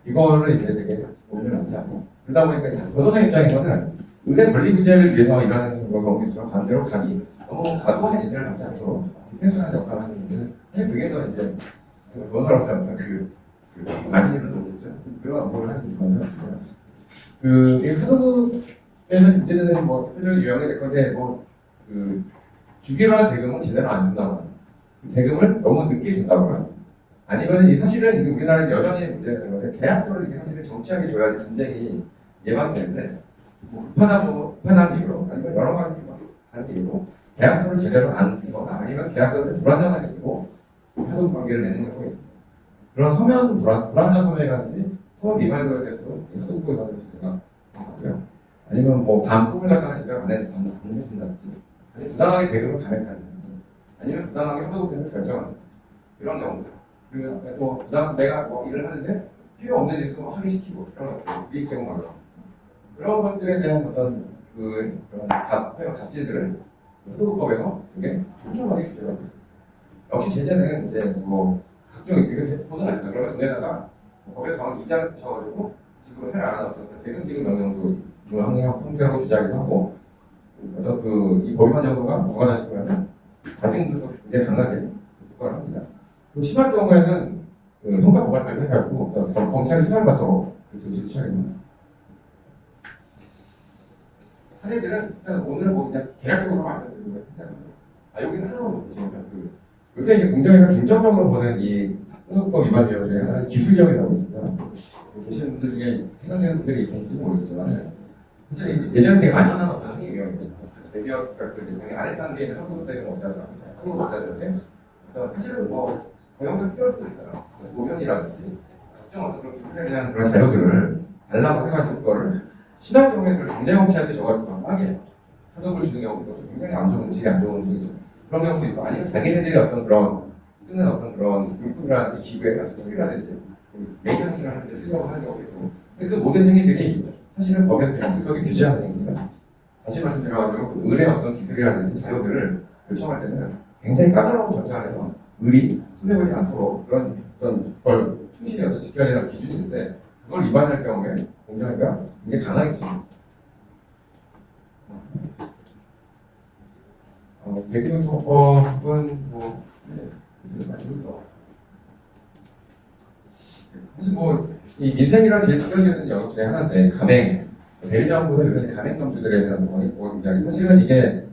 이거를 이제 되게 고민을 많이 하고 그러다 보니까 변호사 입장에서는 을의 권리 규제를 위해서 일하는 경우이지만 반대로 갑이 너무 과도하게 제재를 받지 않도록 디펜스하는 역할을 하는 분들은 사실 그게 더 이제 변호사로서 어떤 그 마진율을 높겠죠. 그런 업무를 하는 건데요. 이 하도급에서 이제는 뭐 대표적인 유형이 될 건데 그 주기로한 대금을 제대로 안 준다거나 그 대금을 너무 늦게 준다거나 아니면 이 사실은 이게 우리나라에 여전히 문제가 되는 건데 계약서를 이게 사실은 정치하게 줘야지 분쟁이 예방이 되는데 급한 이유로 아니면 여러 가지 다른 이유로 계약서를 제대로 안 쓰거나 아니면 계약서를 불완전하게 쓰고 하도급 관계를 맺는 경우가 있습니다. 그런 서면 불완전 서면이라든지 소원 위반들에 대해서도 하도급 위반을 제가 하고요. 아니면 뭐 반품을 갖다가 제대로 안 해준다든지 아니면 부당하게 대금을 감액하는 아니면 부당하게 하도급 대금을 결정하는 이런 경우들. 그리고 또 내가 뭐 일을 하는데 필요 없는 일도 하게 시키고 그런 이익 제공하고 그런 것들에 대한 어떤 그런 갑질들을 하도급법에서 되게 촘촘하게 규제하고 있습니다. 역시 제재는 이제 뭐 각종 이렇게 보는 아닙니다. 그러면 돈에다가 법에서 정확히 이자를 붙여가지고 지급을 해라 어떤 대금 명령도 형태로 주장을 하고 어떤 이 법위반 정도가 무관하시면 가중들도 굉장히 강하게 특권을 합니다. 그리고 심할 경우에는 형사고발 발표해가지고 검찰이 수사를 받도록 조치를 취하겠습니다. 사례들은 오늘은 뭐 그냥 대략적으로 말씀드리는 거예요. 여기는 하나만 보시면 요새 이제 공정위가 중점적으로 보는 이 하도급 위반 유형 중에 하나는 기술력이라고 있습니다. 계시는 분들 중에 해당되는 분들이 계실지 모르겠지만 사실 예전에 되게 안전한 어떤 항의 유형입니다. 대기업 그 대상에 아래 단계에는 하도급 대금 업자들한테 사실은 뭐 영상 필요할 수도 있어요. 노면이라든지 각종 어떤 그런 기술에 대한 그런 자료들을 달라고 해가지고 그거를 신학 경우에는 경쟁업체한테 줘가지고 더 싸게 하도급을 주는 경우도 굉장히 안 좋은 질이 안 좋은 일이죠. 그런 경우도 있고 아니면 자기네들이 어떤 그런 쓰는 어떤 그런 물품이라든지 기구에 대한 수술이라든지 메인테넌스를 하는데 쓰려고 하는 경우도 있고 근데 그 모든 행위들이 사실은 법에서 명확하게 규제하는 행위입니다. 다시 말씀드려가지고 그 을의 어떤 기술이라든지 자료들을 요청할 때는 굉장히 까다로운 절차를 해서 을이 손해보지 않도록 그런 어떤 걸 충실히 어떤 지켜야 되는 기준이 있는데 그걸 위반할 경우에 공정위가 굉장히 강하게 지킵니다. 배경법은 사실 이 민생이랑 제일 직결되는 영역 중에 하나인데 가맹 대리점보다 요새 가맹점주들에 대한 굉장히 사실은 이게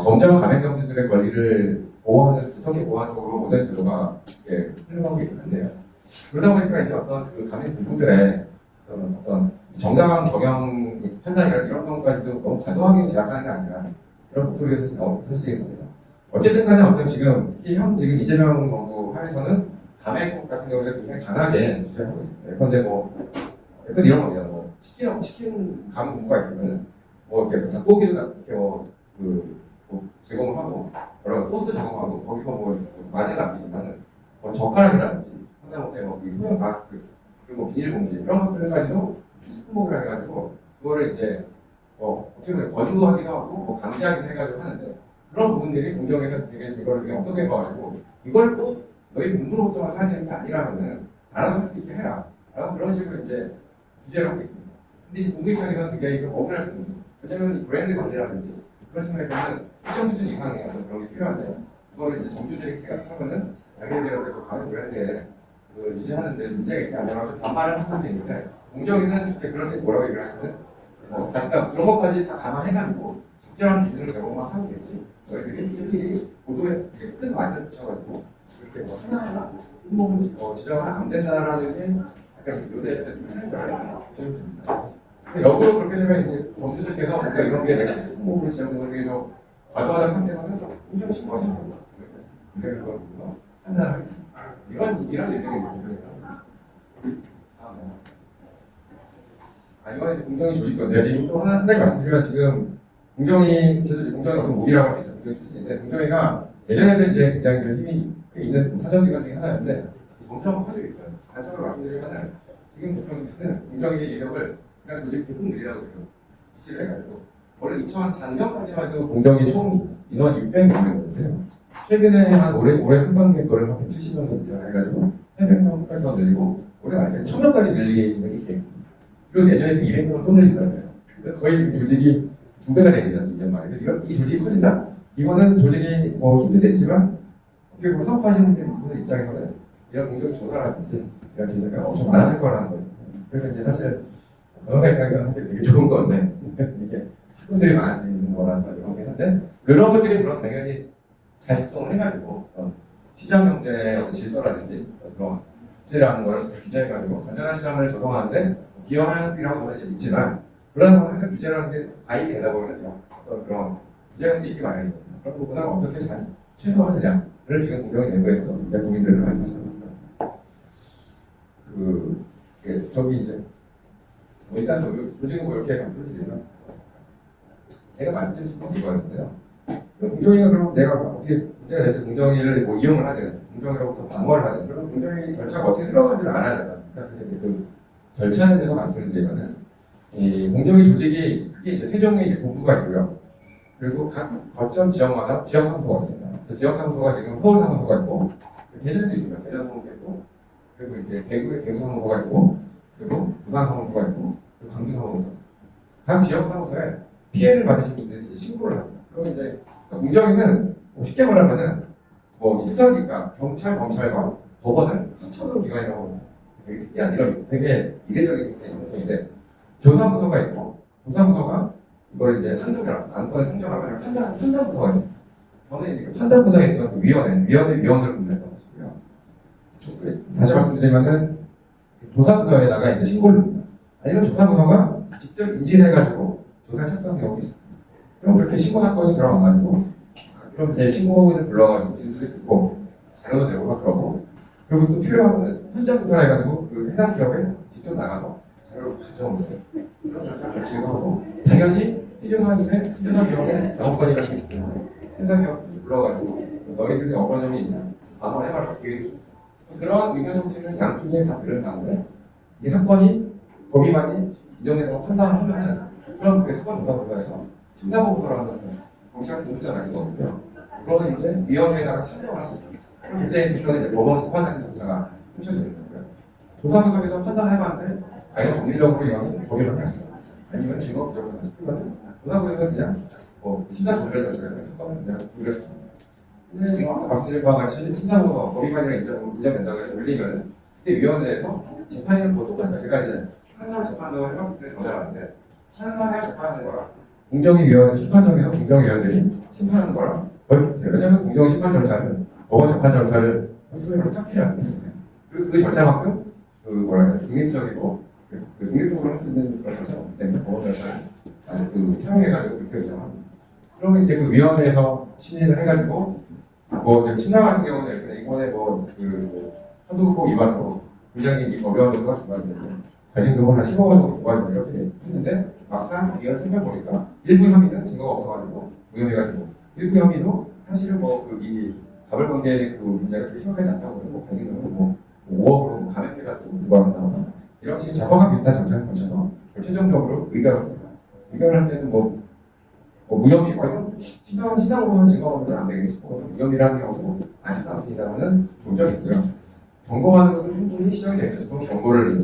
점점 가맹점주들의 권리를 보호하는 두텁게 보호하는 쪽으로 모든 제도가 흘러가고 있긴 한데요. 그러다 보니까 이제 어떤 그 가맹 부부들의 어떤 정당한 경영 판단이나 이런 경우까지도 너무 과도하게 제약하는 게 아니라 그런 목소리가 사실인 겁니다. 어쨌든 간에 어떤 지금 특히 지금 이재명 정부 하에서는 가맹법 같은 경우에 굉장히 강하게 주장하고 있습니다. 예컨대 예컨대 이런 겁니다. 치킨 가맹 공부가 있으면 이렇게 닭고기를 이렇게 제공을 하고 여러 소스 제공하고 거기서 마진 남기지만은 젓가락이라든지 하다못해 소형 박스 그리고 비닐봉지 이런 것들까지도 비스품목이라 해가지고 그거를 이제 어떻게 보면 권유하기도 하고 강제하기도 해가지고 하는데 그런 부분들이 공정에서 되게 이걸 되게 엄격해 봐가지고 이걸 꼭 너희 본부로부터만 사야 되는 게 아니라면은 알아서 할 수 있게 해라. 그런 식으로 이제 규제를 하고 있습니다. 근데 이 공개 처리가 굉장히 좀 억울할 수 있는 거예요. 왜냐하면 이 브랜드 관리라든지 그런 측면에서는 특정 수준 이상의 어떤 그런 게 필요한데 그거를 이제 정규적인 생각하면은 당연히라도 가는 브랜드에 그걸 유지하는데 문제가 있지 않냐고 좀 반발하는 측면도 있는데 공정위는 이제 그런 데 뭐라고 얘기를 하냐면 그러니까 그런 것까지 다 감안해가지고 적절한 기준을 제공만 하면 되지 너희들이 일일이 보도에 큰 완전 붙여가지고 그렇게 뭐 하나하나 항목을 지정은 안 된다라는 게 약간 요대에 하는 거예요. 역으로 그렇게 되면 이제 점수들께서 뭔가 이런 게 내가 항목으로 지정되는 게 좀 과도하다 생각하면 굉장히 심각한 거예요. 그래서 그걸 판단하기 이런 일들이 있거든요. 이거는 이제 공정위 조직 건데 또 한 가지 말씀드리면 지금 공정위 제도 공정위 어떤 모기라고 할 수 있죠. 공정위 출신인데 공정위가 예전에는 이제 굉장히 좀 힘이 있는 사정기관 중에 하나였는데 점점 커지고 있어요. 단적으로 말씀드리면 지금 대통령께서는 공정위의 이력을 그냥 조직 대통령이라고 지시를 해가지고 원래 2004년까지만 해도 공정위 총 인원 600명이었는데요. 최근에 한 올해 상반기에 거를 한 170명 해가지고 800명까지 더 늘리고 올해 말까지 1000명까지 늘리는 게 그리고 내년에 200명을 또 늘린다는 거예요. 그러니까 거의 지금 조직이 2배가 되는 거죠, 2년 만에. 이 조직이 커진다? 이거는 조직이 뭐 힘도 세지만 어떻게 보면 사업하시는 분들 입장에서는 이런 공정 조사라든지 이런 제재가 엄청 많아질 거라는 거예요. 그래서 이제 사실 변호사 입장에서는 사실 되게 좋은 건데 이게 사건들이 많아지는 거라는 거긴 한데 이런 것들이 물론 당연히 잘 작동을 해가지고 시장 경제의 질서라든지 그런 규제라는 걸 규제해가지고 건전한 시장을 조성하는데 기여하리라고 저는 믿지만 그런 건 항상 규제라는 게 가입이 되다 보면요 어떤 그런 부작용도 있기 마련이거든요. 그런 부분을 어떻게 잘 최소화하느냐를 지금 공정위 내부에서 이제 고민들을 많이 하십니다. 저기 이제 일단 조직은 뭐 이렇게 말씀드리면 제가 말씀드린 건 이거였는데요. 공정위가 그럼 내가 어떻게 문제가 됐을 때 공정위를 뭐 이용을 하든 공정위로부터 방어를 하든 그런 공정위 절차가 어떻게 흘러가지를 알아야 그러니까 그 절차에 대해서 말씀을 드리면은 이 공정위 조직이 크게 이제 세 종류의 이제 본부가 있고요. 그리고 각 거점 지역마다 지역 사무소가 있습니다. 그 지역 사무소가 지금 서울 사무소가 있고 대전도 있습니다. 대전 사무소가 있고 그리고 이제 대구에 대구 사무소가 있고 그리고 부산 사무소가 있고 그리고 광주 사무소가 있고 각 지역 사무소에 피해를 받으신 분들이 이제 신고를 합니다. 그럼 이제 공정위는 쉽게 말하면은 뭐 수사기관, 경찰, 검찰과 법원을 합쳐놓은 기관이라고 합니다. 되게 특이한 이런 되게 이례적인 형태인데 조사부서가 있고 조사부서가 이걸 이제 상정을 안건을 상정하면 판단부서가 있습니다. 저는 이제 판단부서에 있던 그 위원회를 분류했던 것이고요. 다시 말씀드리면은 조사부서에다가 이제 신고를 합니다. 아니면 조사부서가 직접 인지해가지고 조사 착수한 경우도 있습니다. 그럼 그렇게 신고 사건이 들어와가지고 그럼 이제 신고인을 불러가지고 진술을 듣고 자료도 내고 막 그러고 그리고 또 필요하면 현장부터 해가지고 그 해당 기업에 직접 나가서 자료를 가져오는 거예요. 그런 절차를 같이 하고 당연히 피조사인데 피조사 기업에 영업권이라는 게 있기 때문에 현장 기업 불러가지고 너희들이 어떤 점이 있냐 한번 해봐라 그런 의견 정치를 양쪽에 다 들은 다음에 이 사건이 범위만이 인정된다고 판단을 하면은 그럼 그게 사건 조사부서에서 심사보고서라는 경찰 공소장을 있거든요. 그거는 이제 위원회에다가 참여를 하고 그럼 이제부터는 이제 법원 재판하는 절차가 펼쳐지는 거고요. 조사부서에서 판단을 해봤는데 과연 정리적으로 이것은 법위를 하겠어요. 아니면 증거 부족을 하시면 조사부서에서 그냥 뭐 심사 전달 절차에서 사건을 그냥 돌렸습니다. 근데 아까 말씀드린 바와 같이 심사보고서 법위관이랑 인정된다고 해서 올리면 그때 위원회에서 재판이는 뭐 똑같습니다. 제가 이제 판사로 재판을 해봤을 때 전화를 하는데 판사가 재판하는 거랑 공정위원회 심판정에서 공정위원들이 심판하는 거랑 거의 비슷해요. 왜냐하면 공정심판 절차는 법원 재판 절차를 소위로 딱 필요합니다. 그리고 그 절차만큼 그 뭐라 해야 중립적이고 그 중립적으로 할 수 있는 그런 절차가 없기 때문에 법원 절차를 그 사용해가지고 그렇게 의정합니다. 그러면 이제 그 위원회에서 심의를 해가지고 뭐 이제 심사 같은 경우는 이번에 뭐그 선도국법 위반으로 굉장히 어려운 정도가 주관되는데 과징금을 한 15만 원 정도 부과해서 이렇게 했는데 막상 위원 살펴보니까 일부 혐의는 증거가 없어가지고 무혐의가 되고 일부 혐의도 사실은 이 가벌관계의 그 문제가 그렇게 심각하지 않다고 뭐 과징금을 뭐 5억으로 감액해가지고 부과한다거나 이런 식의 자본과 비슷한 정책을 거쳐서 최종적으로 의결을 합니다. 의결을 할 때는 무혐의, 시상으로는 증거가 없으면 안 되겠고 무혐의라는 경우도 많지는 않습니다만은 본 적이 있고요. 경고하는 것은 충분히 시정이 되겠고 경고를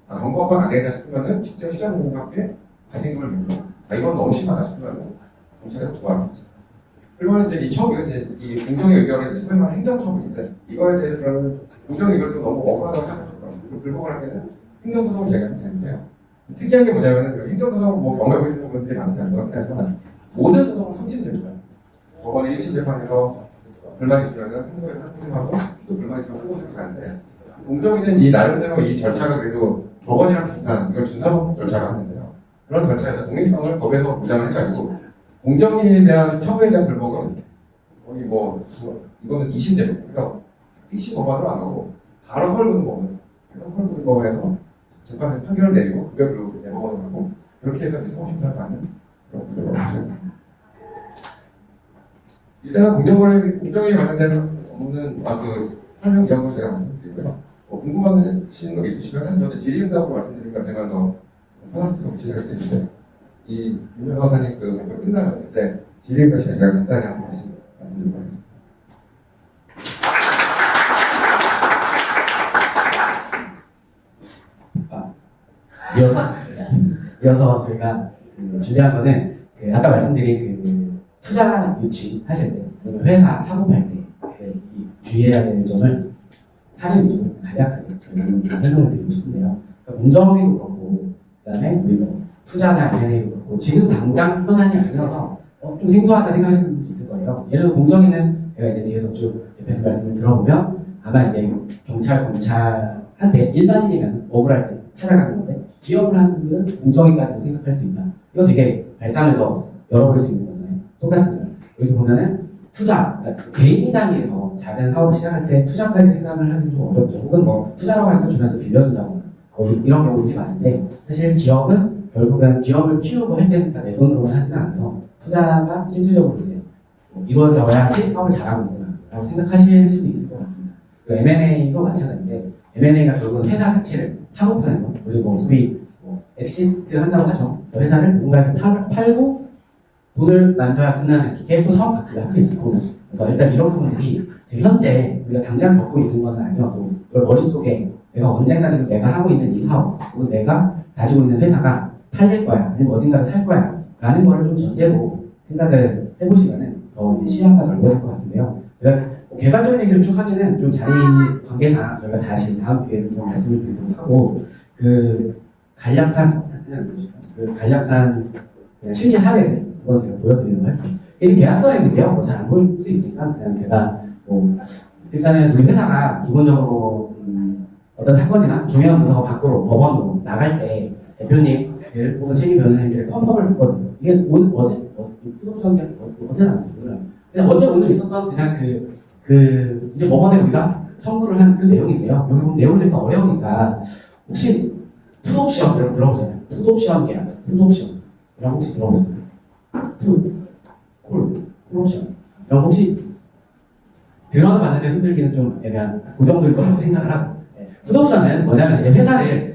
검거가 안 되겠다 싶으면은 직접 시장님과 함께 가진 걸 믿고 이건 너무 심하다 싶으면 경찰에 고발합니다. 그리고 이제 이 공정의 의견은 소위 말하는 행정처분인데 이거에 대해서 그러면 공정의 의견도 너무 억울하다고 생각하실 거예요. 그리고 불복을 하기에는 행정소송을 제기하면 되는데요. 특이한 게 뭐냐면은 행정소송 경험해보시는 분들이 많으시면 정확히 하지만 모든 소송은 3심제를 줘요. 법원이 1심 재판에서 불만이 있으면 행정에서 3심하고 또 불만이 있으면 후보심을 가는데 공정위는 이 나름대로 이 절차가 그래도 법원이랑 비슷한 이걸 준사법 절차가 하는데요. 그런 절차에서 독립성을 법에서 보장을 해가지고 공정위에 대한 처분에 대한 불복은 거의 이거는 2심제고 그래서 1심 법원으로 안 가고 바로 서울고등법원 서울고등법원에서 재판에서 판결을 내리고 그걸 그리고 대법원으로 가고 그렇게 해서 소송심사를 받는 그런 구조로 하죠. 일단 공정에 관련된 업무는 설명 이런 거 제가 말씀드리고요. 궁금하신 거 있으시면 사실 저는 질의응답으로 말씀드리니까 제가 더 편할 수도 구체적일 수 있는데 이 김 변호사님 그 발표 끝나는 때 질의응답 시간에 제가 간단히 한번 다시 말씀드리도록 하겠습니다. 이어서 저희가 준비한 거는 아까 말씀드린 투자 유치 하실 때 회사 사고팔 때 주의해야 되는 점을 사례 위주로 간략하게 설명을 드리고 싶은데요. 그러니까 공정위도 그렇고 그다음에 우리 투자나 M&A도 그렇고 지금 당장 현안이 아니어서 좀 생소하다 생각하시는 분도 있을 거예요. 예를 들어 공정위는 제가 이제 뒤에서 쭉 대표님 말씀을 들어보면 아마 이제 경찰, 검찰한테 일반인이면 억울할 때 찾아가는 건데 기업을 하는 분들은 공정위까지도 생각할 수 있다. 이거 되게 발상을 더 열어볼 수 있는 거잖아요. 똑같습니다. 여기 보면은 투자, 그러니까 개인 단위에서 작은 사업을 시작할 때 투자까지 생각을 하기 좀 어렵죠. 혹은 투자라고 하니까 주변에서 빌려준다고 이런 경우들이 많은데 사실 기업은 결국은 기업을 키우고 할 때는 다 내 돈으로만 하지는 않아서 투자가 실질적으로 이제 이루어져야지 사업을 잘하는구나 라고 생각하실 수도 있을 것 같습니다. M&A도 마찬가지인데 M&A가 결국은 회사 자체를 사고 파는 거 그리고 소위 엑시트 한다고 하죠. 회사를 누군가에게 팔고 돈을 만져야 끝나는 계획도 사업 바꾸기 하겠죠. 그래서 일단 이런 부분들이 지금 현재 우리가 당장 겪고 있는 건 아니어도 이걸 머릿속에 내가 언젠가 지금 내가 하고 있는 이 사업 혹은 내가 다니고 있는 회사가 팔릴 거야 아니면 어딘가를 살 거야 라는 거를 좀 전제로 생각을 해보시면은 더 시야가 넓어질 것 같은데요. 그러니까 개발적인 얘기를 쭉 하기는 좀 자리 관계상 저희가 다시 다음 기회에 좀 말씀을 드리도록 하고 간략한 실제 사례를 제가 보여드리는 거 할게요. 이게 계약서에 있는데요. 잘 안 보일 수 있으니까 그냥 제가 일단은 우리 회사가 기본적으로 어떤 사건이나 중요한 문서가 밖으로 법원으로 나갈 때 대표님들 혹은 책임 변호사님들의 컨펌을 했거든요. 이게 어제 나왔어요. 그냥 어제 오늘 있었던 그냥 이제 법원에 우리가 청구를 한 그 내용인데요. 여기 보면 내용이 좀 어려우니까 혹시 풋옵 시험 이런 거 들어보잖아요. 풋옵 시험 계약, 풋옵 시험 이런 거 혹시 들어보셨나요? 풋옵 시험 이런 거 혹시 들어는 봤는데 흔들기는 좀 애매한 그 정도일 거라고 생각을 하고 풋옵 시험은 뭐냐면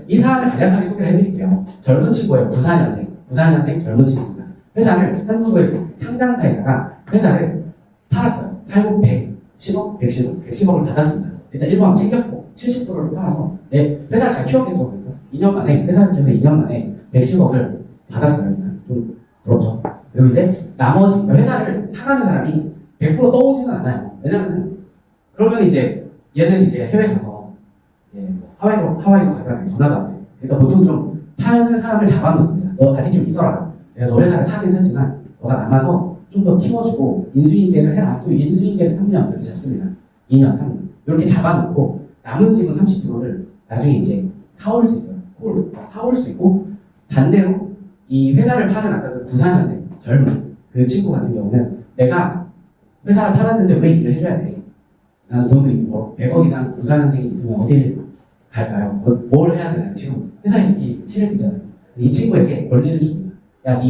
이 사안을 간략하게 소개를 해드릴게요. 젊은 친구예요. 94년생 젊은 친구입니다. 회사를 한국의 상장사에다가 회사를 팔았어요. 팔고 110억, 110억을 받았습니다. 일단 1번 챙겼고 70%를 팔아서 회사를 잘 키웠겠죠. 그러니까 2년 만에 회사를 키워서 2년 만에 110억을 받았어요. 좀 부럽죠. 그리고 이제 나머지 그러니까 회사를 사가는 사람이 100% 떠오지는 않아요. 왜냐면 그러면 이제 얘는 이제 해외 가서 이제 하와이로 가잖아요. 전화도 안 돼. 그러니까 보통 좀 파는 사람을 잡아놓습니다. 너 아직 좀 있어라. 내가 너 회사를 사긴 하지만 너가 남아서 좀 더 키워주고 인수인계를 해라. 또 인수인계를 3년 이렇게 잡습니다. 2년, 3년 이렇게 잡아놓고 남은 지분 30%를 나중에 이제 사올 수 있어요. 사올 수 있고 반대로 이 회사를 파는 아까 그 94년생 젊은 그 친구 같은 경우는 내가 회사를 팔았는데 왜 일을 해줘야 돼? 나는 돈도 있고 100억 이상 94년생이 있으면 어디를 갈까요? 뭘 해야 되나? 지금 회사에 있기 싫을 수 있잖아요. 이 친구에게 권리를 줍니다. 야,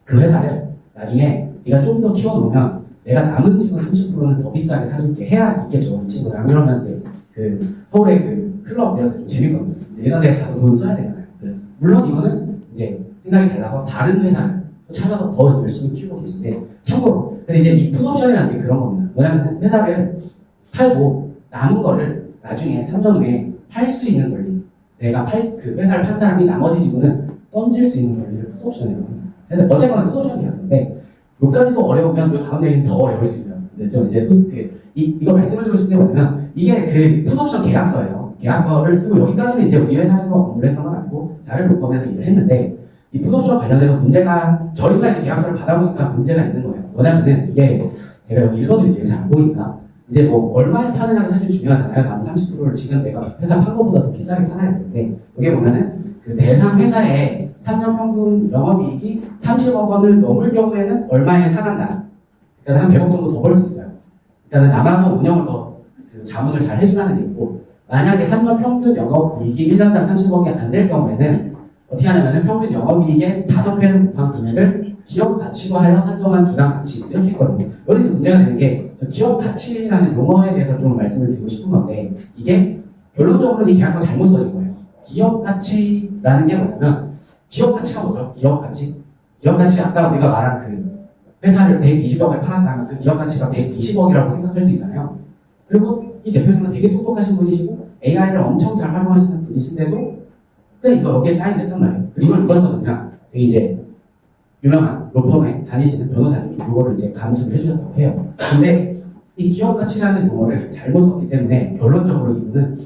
그 회사를 나중에 네가 좀 더 키워놓으면 내가 남은 지분 30%는 더 비싸게 사줄게 해야 있겠죠. 이 친구들 안 그러면 서울의 클럽 이런 데 좀 재밌거든요. 이런 데 가서 돈 써야 되잖아요. 물론 이거는 이제 생각이 달라서 다른 회사를 찾아서 더 열심히 키우고 계신데 참고로 근데 이제 이 풋옵션이라는 게 그런 겁니다. 뭐냐면 회사를 팔고 남은 거를 나중에 3년 후에 팔 수 있는 권리 내가 그 회사를 판 사람이 나머지 지분을 던질 수 있는 권리를 풋옵션이라고 합니다. 그래서 어쨌거나 풋옵션 계약서인데 여기까지도 어려우면 그 다음 얘기는 더 어려울 수 있어요. 근데 좀 이제 이거 말씀을 드리고 싶은 게 뭐냐면 이게 그 풋옵션 계약서예요. 계약서를 쓰고 여기까지는 이제 우리 회사에서 업무를 했던 건 아니고 다른 로펌에서 일을 했는데 이 풋옵션 관련해서 문제가 저희가 이제 계약서를 받아보니까 문제가 있는 거예요. 뭐냐면은 이게 제가 여기 읽어드릴게요. 잘 안 보이니까 이제 뭐 얼마에 파느냐가 사실 중요하잖아요. 남 30%를 지금 내가 회사 판 거보다 더 비싸게 팔아야 되는데 여기 보면은 그 대상 회사의 3년 평균 영업이익이 30억 원을 넘을 경우에는 얼마에 상한다. 그러니까 한 100억 정도 더 벌 수 있어요. 그러니까 남아서 운영을 더 그 자문을 잘 해주라는 얘기고 만약에 3년 평균 영업이익이 1년당 30억이 안 될 경우에는 어떻게 하냐면은 평균 영업이익의 5배를 곱한 금액을 기업 가치화하여 산정한 주당 가치 이렇게 했거든요. 여기서 문제가 되는 게 기업 가치라는 용어에 대해서 좀 말씀을 드리고 싶은 건데 이게 결론적으로는 이 계약서가 잘못 써진 거예요. 기업 가치라는 게 뭐냐면 기업 가치가 뭐죠? 기업 가치? 기업 가치 아까 우리가 말한 그 회사를 120억에 팔았다면 그 기업 가치가 120억이라고 생각할 수 있잖아요. 그리고 이 대표님은 되게 똑똑하신 분이시고 AI를 엄청 잘 활용하시는 분이신데도 그냥 이거 여기에 사인했단 말이에요. 그리고 이걸 누가 썼느냐? 되게 이제 유명한 로펌에 다니시는 변호사님이 이거를 이제 감수를 해주셨다고 해요. 근데 이 기업 가치라는 용어를 잘못 썼기 때문에 결론적으로 이분은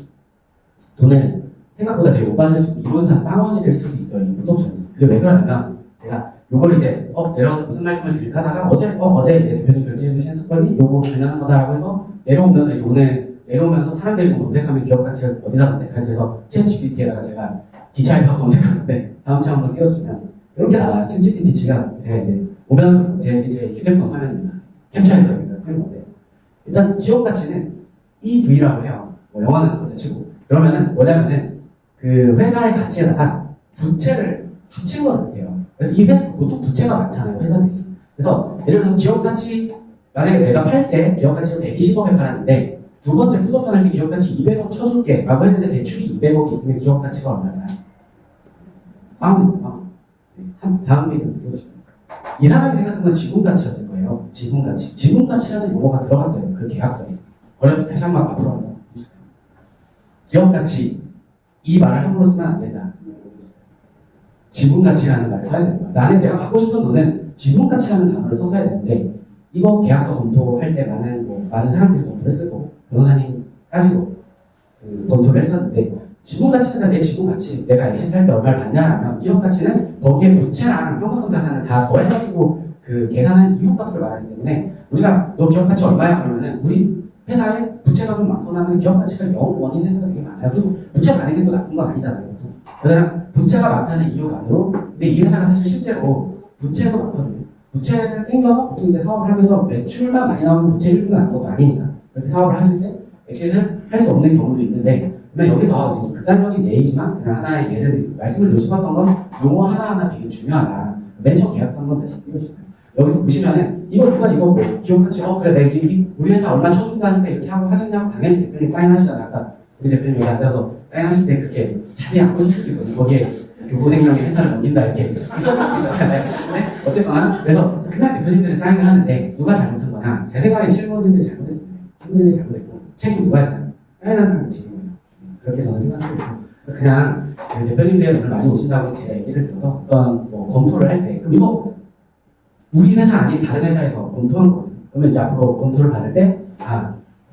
돈을 생각보다 되게 못 받을 수 있고 이론상 빵원이 될 수도 있어요. 이 풋옵션이. 그게 왜 그러냐면 제가 요걸 이제 내려가서 무슨 말씀을 드릴까 하다가 어제 이제 대표님 결제해 주신 사건이 요거 관련한 거다라고 해서 내려오면서 이제 오늘 내려오면서 사람들이 검색하면 기업 가치를 어디다 검색하지 해서 챗GPT에다가 제가 기차에서 검색하는데 다음 차 한번 띄워주시면 이렇게 나와요. 챗GPT가 제가 이제 오면서 제 휴대폰 화면입니다. 캡처해서 여기다 띄는 건데 일단 기업 가치는 EV라고 해요. 뭐 영어는 그렇다 치고 그러면은 뭐냐면은 그 회사의 가치에다가 부채를 합친 걸 같아요. 그래서 이 회사 보통 부채가 많잖아요, 회사들이. 그래서 예를 들어서 기업 가치 만약에 내가 팔 때 기업 가치를 120억에 팔았는데 두 번째 풋옵션 할 때 기업 가치 200억 쳐줄게 라고 했는데 대출이 200억이 있으면 기업 가치가 얼마일까요? 다음 얘기 보여주시죠. 이 사람이 생각한 건 지분 가치였을 거예요. 지분 가치. 지분 가치라는 용어가 들어갔어요. 그 계약서에. 어렵게 다시 한번 앞으로 한번 보시죠. 기업 가치. 이 말을 함부로 쓰면 안 된다. 지분 가치라는 말을 써야 된다. 나는 내가 받고 싶은 돈은 지분 가치라는 단어를 써야 되는데 이거 계약서 검토할 때 많은 사람들이 검토를 했을 거고 변호사님까지도 검토를 했었는데 지분 가치는 내 지분 가치 내가 엑시트 할 때 얼마를 받냐라면 기업 가치는 거기에 부채랑 현금성 자산을 다 더해가지고 그 계산한 이후값을 말하기 때문에 우리가 너 기업 가치 얼마야 그러면은 우리 회사에 부채가 좀 많거나 하면 기업 가치가 0원인 회사가 되게 많아요. 그리고 부채 많은 게 또 나쁜 건 아니잖아요. 그냥 부채가 많다는 이유만으로 근데 이 회사가 사실 실제로 부채가 많거든요. 부채를 땡겨서 보통 이제 사업을 하면서 매출만 많이 나오면 부채 1등은 안 것도 아니니까 그렇게 사업을 하실 때 엑시트를 할 수 없는 경우도 있는데 그러면 여기서 극단적인 예이지만 그냥 하나의 예를 말씀을 드리고 싶었던 건 용어 하나하나 되게 중요하다. 맨 처음 계약서 한번 다시 띄워주세요. 여기서 보시면은 이거 누가 이거 뭐 기업 가치 그래 우리 회사 얼마 쳐준다니까 이렇게 하고 하겠냐고 당연히 대표님 사인하시잖아요. 아까 우리 대표님 여기 앉아서 사인하실 때 그렇게 자세히 안 보셨을 수 있거든요. 거기에 교보생명의 회사를 넘긴다 이렇게 있었을 수도 있잖아요. 근데 어쨌거나 그래서 그날 대표님들이 사인을 하는데 누가 잘못한 거냐? 제 생각에 실무진들이 잘못했습니다. 실무진들이 잘못했고 책임 누가 잖아요. 사인한 사람이 지금 그렇게 저는 생각하고 그냥 그 대표님들 오늘 많이 오신다고 제가 얘기를 들어서 어떤 뭐 검토를 할 때 그럼 이거 우리 회사 아닌 다른 회사에서 검토한 거거든요. 그러면 이제 앞으로 검토를 받을 때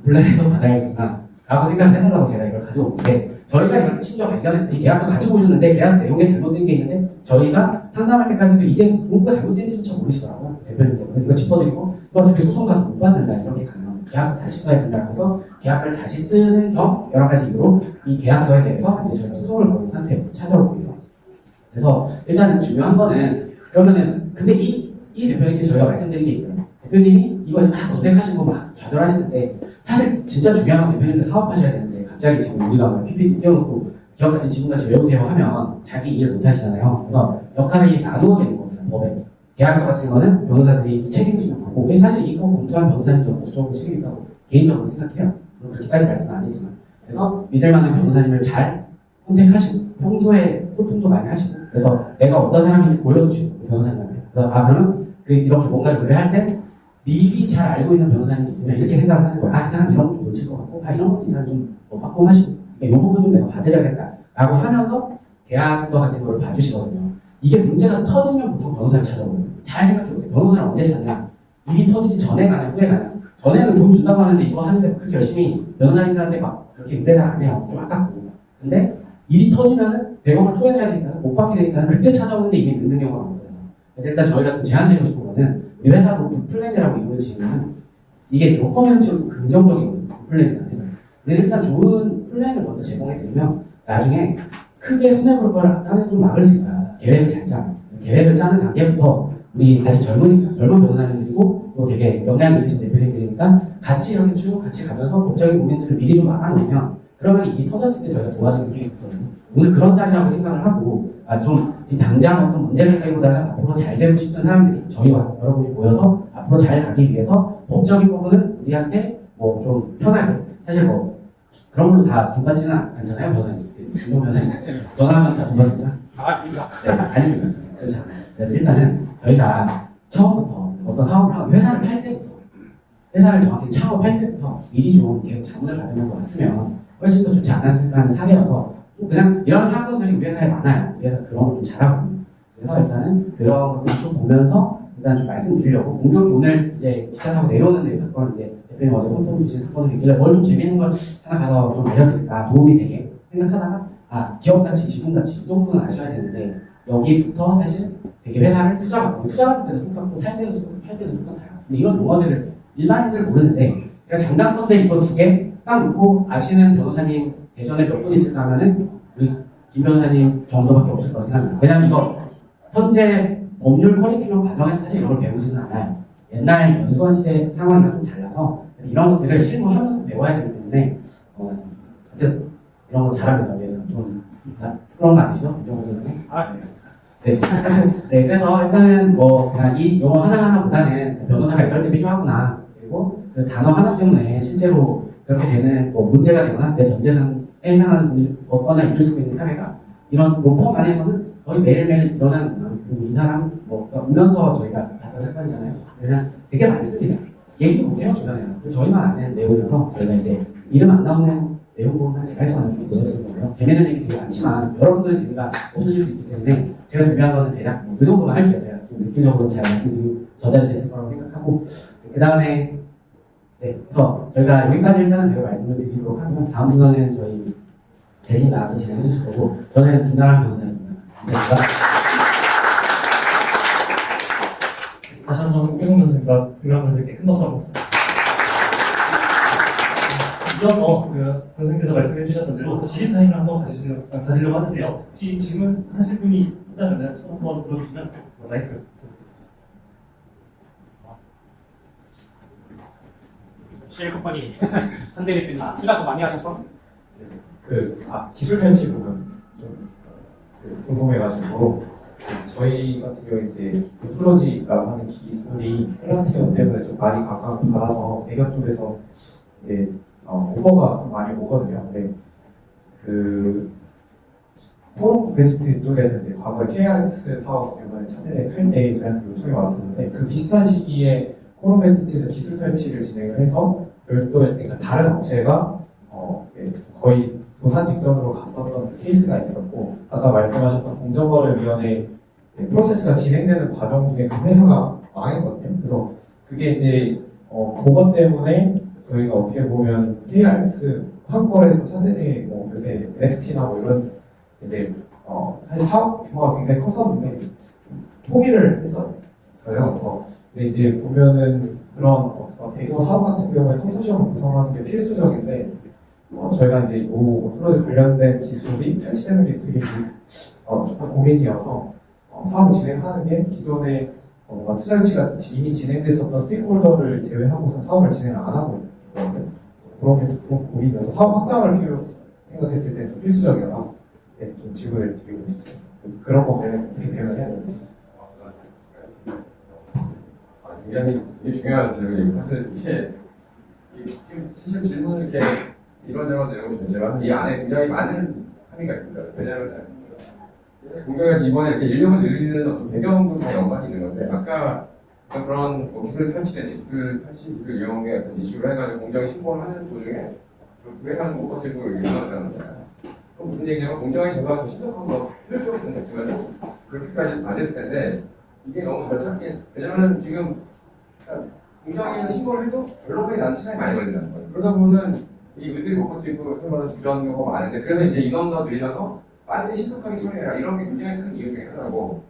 블랙에서 받아야겠구나 라고 생각을 해달라고 제가 이걸 가져온 건데 저희가 이걸 심지어 발견했어요. 이 계약서 가지고 오셨는데 계약 내용에 잘못된 게 있는데 저희가 상담할 때까지도 이게 문구가 잘못된지조차 모르시더라고요. 대표님께서 이거 짚어드리고 이거 어차피 소송 가서 못 받는다 이렇게 가면 계약서 다시 써야 된다고 해서 계약서를 다시 쓰는 겸 여러 가지 이유로 이 계약서에 대해서 이제 저희가 소송을 걸은 상태로 찾아오고 있어요. 그래서 일단은 중요한 거는 그러면은 근데 이 대표님께 저희가 말씀드린 게 있어요. 대표님이 이거 막 검색하시고 막 좌절하시는데 사실 진짜 중요한 건 대표님들 사업하셔야 되는데 갑자기 지금 우리가 막 PPT 띄워놓고 기업가치 지분가치 외우세요 하면 자기 일 못 하시잖아요. 그래서 역할이 나누어져 있는 겁니다. 법에. 계약서 같은 거는 변호사들이 책임지는 거고 사실 이거 검토한 변호사님도 법적으로 책임 있다고 개인적으로 생각해요. 그렇게까지 말씀은 안 했지만 그래서 믿을 만한 변호사님을 잘 선택하시고 평소에 소통도 많이 하시고 그래서 내가 어떤 사람인지 보여주시고 변호사님한테 그래서 그러면 이렇게 뭔가를 의뢰할 때 미리 잘 알고 있는 변호사님이 있으면 이렇게 생각을 하는 거예요. 이 사람 이런 거 놓칠 것 같고 이런 거 이 사람 좀 빠꼼하시고 이 부분 좀 내가 봐드려야겠다 라고 하면서 계약서 같은 거를 봐주시거든요. 이게 문제가 터지면 보통 변호사를 찾아오거든요. 잘 생각해보세요. 변호사를 언제 찾냐? 일이 터지기 전에 가냐, 후에 가냐? 전에는 돈 준다고 하는데 이거 하는데 그렇게 열심히 변호사님들한테 막 그렇게 응대 잘 안 해요. 좀 아깝고. 근데 일이 터지면은 100억을 토해내야 되니까 못 받게 되니까 그때 찾아오는데 이미 늦는 경우가 많거든요. 그래서 일단 저희가 좀 제안드리고 싶은 거는 우리 회사도 굿플랜이라고 이름을 지으면 이게 로커멘트로 긍정적이거든요. 굿플랜이라는. 근데 일단 좋은 플랜을 먼저 제공해드리면 나중에 크게 손해볼 거를 딴에서 좀 막을 수 있어요. 계획을 잘 짜요. 계획을 짜는 단계부터 우리 아직 젊은 변호사님들이고 또 되게 역량 있으신 대표님들이니까 같이 이렇게 쭉 같이 가면서 법적인 고민들을 미리 좀 막아놓으면 그러면 일이 터졌을 때 저희가 도와주는 게 있거든요. 오늘 그런 자리라고 생각을 하고 좀 지금 당장 어떤 문제가 있다기보다는 앞으로 잘 되고 싶은 사람들이 저희와 여러분이 모여서 앞으로 잘 가기 위해서 법적인 부분은 우리한테 뭐 좀 편하게 사실 뭐 그런 걸로 다 돈 받지는 않잖아요. 변호사님. 변호사님. 전화하면 다 돈 받습니다. 아닙니다. 네, 아닙니다. 그렇지 않아요. 그래서 일단은 저희가 처음부터 어떤 사업을 하고 회사를 할 때부터 회사를 정확히 창업할 때부터 미리 좀 계획 자문을 받으면서 왔으면 훨씬 더 좋지 않았을까 하는 사례여서 또 그냥 이런 사건들이 우리 회사에 많아요. 우리 회사 그런 걸 좀 잘하거든요. 그래서 일단은 그런 것들 좀 보면서 일단 좀 말씀드리려고 공교롭게 오늘 이제 기차 타고 내려오는데 사건 이제 대표님 어제 폰통 주신 사건을 있길래 뭘 좀 재밌는 걸 하나 가서 좀 알려드릴까 도움이 되게 생각하다가 기업가치, 지분가치 이 정도는 아셔야 되는데 여기부터 사실 되게 회사를 투자받고 투자받을 때도 똑같고 살 때도 똑같고 팔 때도 똑같아요. 근데 이런 용어들을 일반인들 모르는데 제가 장담컨대 이거 2개 딱 놓고 아시는 변호사님 대전에 몇 분 있을까 하면은 우리 김 변호사님 정도밖에 없을 거라고 생각합니다. 왜냐면 이거 현재 법률 커리큘럼 과정에서 사실 이런 걸 배우지는 않아요. 옛날 연수원 시대 상황이랑 좀 달라서 이런 것들을 실무하면서 배워야 되기 때문에 어쨌든 이런 거 잘합니다. 그래서 좀 부끄러운 거 아니시죠? 이 정도는? 네. 네, 그래서 일단은 뭐 그냥 이 용어 하나하나보다는 변호사가 이럴 때 필요하구나. 그리고 그 단어 하나 때문에 실제로 그렇게 되는 뭐 문제가 되거나 내 전재산에 해당하는 돈이 없거나 잃을 수 있는 사례가 이런 로펌 안에서는 거의 매일매일 일어나는구나. 그리고 이 사람 뭐 오면서 저희가 봤던 사건이잖아요. 그래서 되게 많습니다. 얘기도 못해요 주변에는. 저희만 아는 내용이어서 저희가 이제 이름 안 나오는 내용 부분만 제가 해서는 좀 보여줄 거고요. 재미있는 얘기 되게 많지만 여러분들은 재미가 없으실 수 있기 때문에 제가 준비한 거는 대략 이 정도만 할게요. 제가 좀 느낌적으로 잘 말씀드리고 전달이 됐을 거라고 생각하고 그 다음에 네, 그래서 저희가 여기까지 일단은 제가 말씀을 드리도록 하면 다음 순서는 저희 대리님 나와서 진행해 주실 거고 저는 김나람 변호사였습니다. 감사합니다. 다시 한번 우성 변호사님과 김나람 변호사님께 큰 박수 한번. 이어서 그 선생님께서 말씀해 주셨던 대로 질의 타임을 한번 가지려고 하는데요. 혹시 질문 하실 분이 있다면 손 한번 들어주시면 마이크를 드리겠습니다. 실컷번이 한대 대표님 투자도 많이 하셔서 기술 탈취 부분 좀 궁금해가지고 저희 같은 경우 이제 메트로지라고 하는 기술이 플라티엄 때문에 좀 많이 각광을 받아서 대기업 쪽에서 이제 오퍼가 좀 많이 오거든요. 근데 그 포럼 베니트 쪽에서 이제 과거에 KRS 사업 이번에 차세대 할 때 저희한테 요청이 왔었는데 그 비슷한 시기에 포럼 베니트에서 기술 탈취를 진행을 해서 별도의 그러니까 다른 업체가 이제 거의 도산 직전으로 갔었던 그 케이스가 있었고 아까 말씀하셨던 공정거래위원회 프로세스가 진행되는 과정 중에 그 회사가 망했거든요. 그래서 그게 이제 그것 때문에 저희가 어떻게 보면 KRS 한거래에서 차세대 뭐 요새 NXT나 뭐 이런 이제 사실 사업 규모가 굉장히 컸었는데 포기를 했었어요. 그래서 근데 이제 보면은 그런 대규모 사업 같은 경우에 컨소시엄을 구성하는 게 필수적인데 저희가 이제 이 프로젝트 관련된 기술이 탈취되는 게 되게 조금 고민이어서 사업을 진행하는 게 기존에 뭔가 투자 유치가 이미 진행됐었던 스테이크홀더를 제외하고서 사업을 진행 안 하고 있거든요. 그런 게 조금 고민이어서 사업 확장을 생각했을 때 좀 필수적이어서 좀 질문을 드리고 싶습니다. 그런 거 관련해서 어떻게 대응을 해야 되는지. 굉장히 중요한 질문이고 사실 이게 지금 사실 질문을 이렇게 이런저런 내용을 주지만 이 안에 굉장히 많은 함의가 있습니다. 왜냐하면 공정에서 이번에 이렇게 인력을 늘리는 어떤 배경도 다 연관이 있는 건데 아까 그런 기술 탈취된 기술 이용의 어떤 이슈를 해가지고 공정에 신고를 하는 도중에 그 회사는 못 버티고 일어났다는 거잖아요. 그럼 무슨 얘기냐면 공정하게 정당한 신속한 거 효율적으로 됐으면 그렇게까지 안 됐을 텐데 이게 너무 절차게 왜냐면 지금 공정하게 신고를 해도 결론까지 나는 시간이 많이 걸린다는 거예요. 그러다 보면 이 의들이 먹고 찍고 설마는 주저하는 경우가 많은데 그래서 이제 인원 더 늘려서 빨리 신속하게 처리해라 이런 게 굉장히 큰 이유 중에 하나고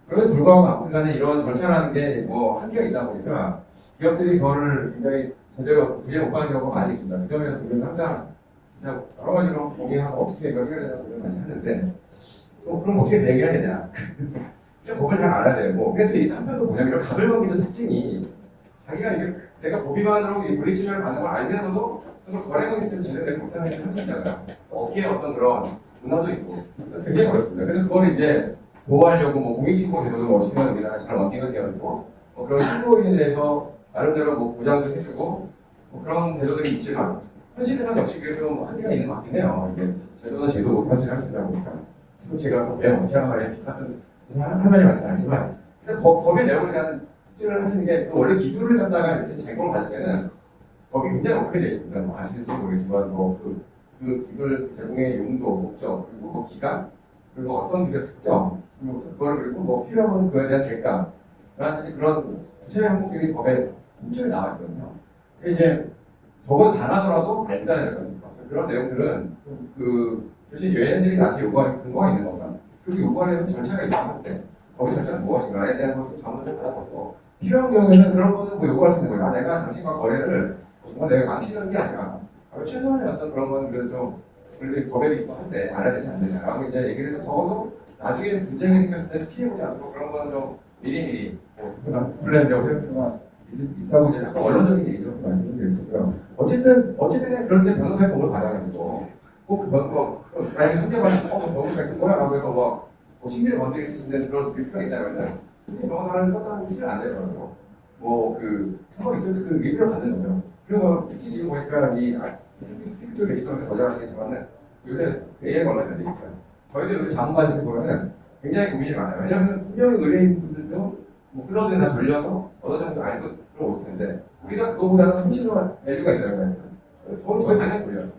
그럼에도 불구하고 아무튼간에 이런 절차라는 게 뭐 한계가 있다 보니까 기업들이 그거를 굉장히 제대로 구제 못 받는 경우가 많이 있습니다. 그 점에서 우리는 항상 진짜 여러 가지로 고민하고 어떻게 이걸 해결해야 되나 고민 많이 하는데 또 그럼 어떻게 대응해야 되냐 법을 잘 알아야 되고 근데 또 한편도 뭐냐면 이런 가불먹이도 특징이 자기가 이게 내가 법 위반으로 물리치료를 받는 걸 알면서도 그걸 거래금 시스템 제대로 못하는 게 사실이잖아요. 업계에 어떤 그런 문화도 있고 굉장히 어렵습니다. 그래서 그걸 이제 보호하려고 뭐 공익신고 제도도 어떻게 하면 우리나라 잘 원기가 되어 있고 뭐 그런 신고인에 대해서 나름대로 뭐 보장도 해주고 뭐 그런 제도들이 있지만 현실에서는 역시 그게 좀 한계가 있는 것 같긴 해요. 이게 제도는 제도고 현실을 할 수 있다 보니까 계속 제가 왜 어떻게 하는 말이야 할 말이 많지 않지만 근데 법의 내용에 대한 특징을 하시는 게 원래 기술을 갖다가 이렇게 제공을 받을 때는 법이 굉장히 엄격히 되어 있습니다. 뭐 아시는지 모르겠지만 그 기술 제공의 용도, 목적, 그리고 뭐 기간, 그리고 어떤 기술 특정, 그리고 그걸 그리고 뭐 필요하면 그에 대한 대가라는 그런 구체적인 항목들이 법에 문제에 나와 있거든요. 이제 적어도 단하더라도 발달해야 될 거니까 그런 내용들은 사실 여행들이 나한테 요구하는 근거가 있는 건가? 그리고 요구하려면 절차가 있다고 하는데 거기 절차는 무엇인가에 대한 것을 자문을 받아보고 필요한 경우에는 그런 거는 뭐 요구할 수 있는 거예요. 내가 당신과 거래를 정말 내가 망치는 게 아니라 최소한의 어떤 그런 건 그래도 좀 그래도 법에도 있고 한데 알아야 되지 않느냐라고 이제 얘기를 해서 적어도 나중에 분쟁이 생겼을 때 피해보지 않도록 그런 거는 좀 미리미리 플랜이라고 생각할 필요가 있다고 이제 약간 언론적인 얘기로 말씀을 드렸고요. 어쨌든 그럴 때 변호사의 도움을 받아가지고 만약에 상대방이 변호사가 있을 거야 라고 해서 뭐 신비를 건드릴 수 있는 그런 리스크가 있다면은 변호사를 썼다는 뜻이 안 되더라고요. 처벌 있을 때 그 리뷰를 받는 거죠. 그리고 특히 지금 보니까 이 테크도 게시판에 거절하시겠지만은 요새 그 AI가 얼마 잘 돼 있어요. 저희들 요새 자문받을 때 보면은 굉장히 고민이 많아요. 왜냐하면 분명히 의뢰인분들도 뭐 클라우드에 다 돌려서 어느 정도 알고 들어오실 텐데 우리가 그거보다는 훨씬 더 밸류가 있어요. 저희 당연히 돌려요.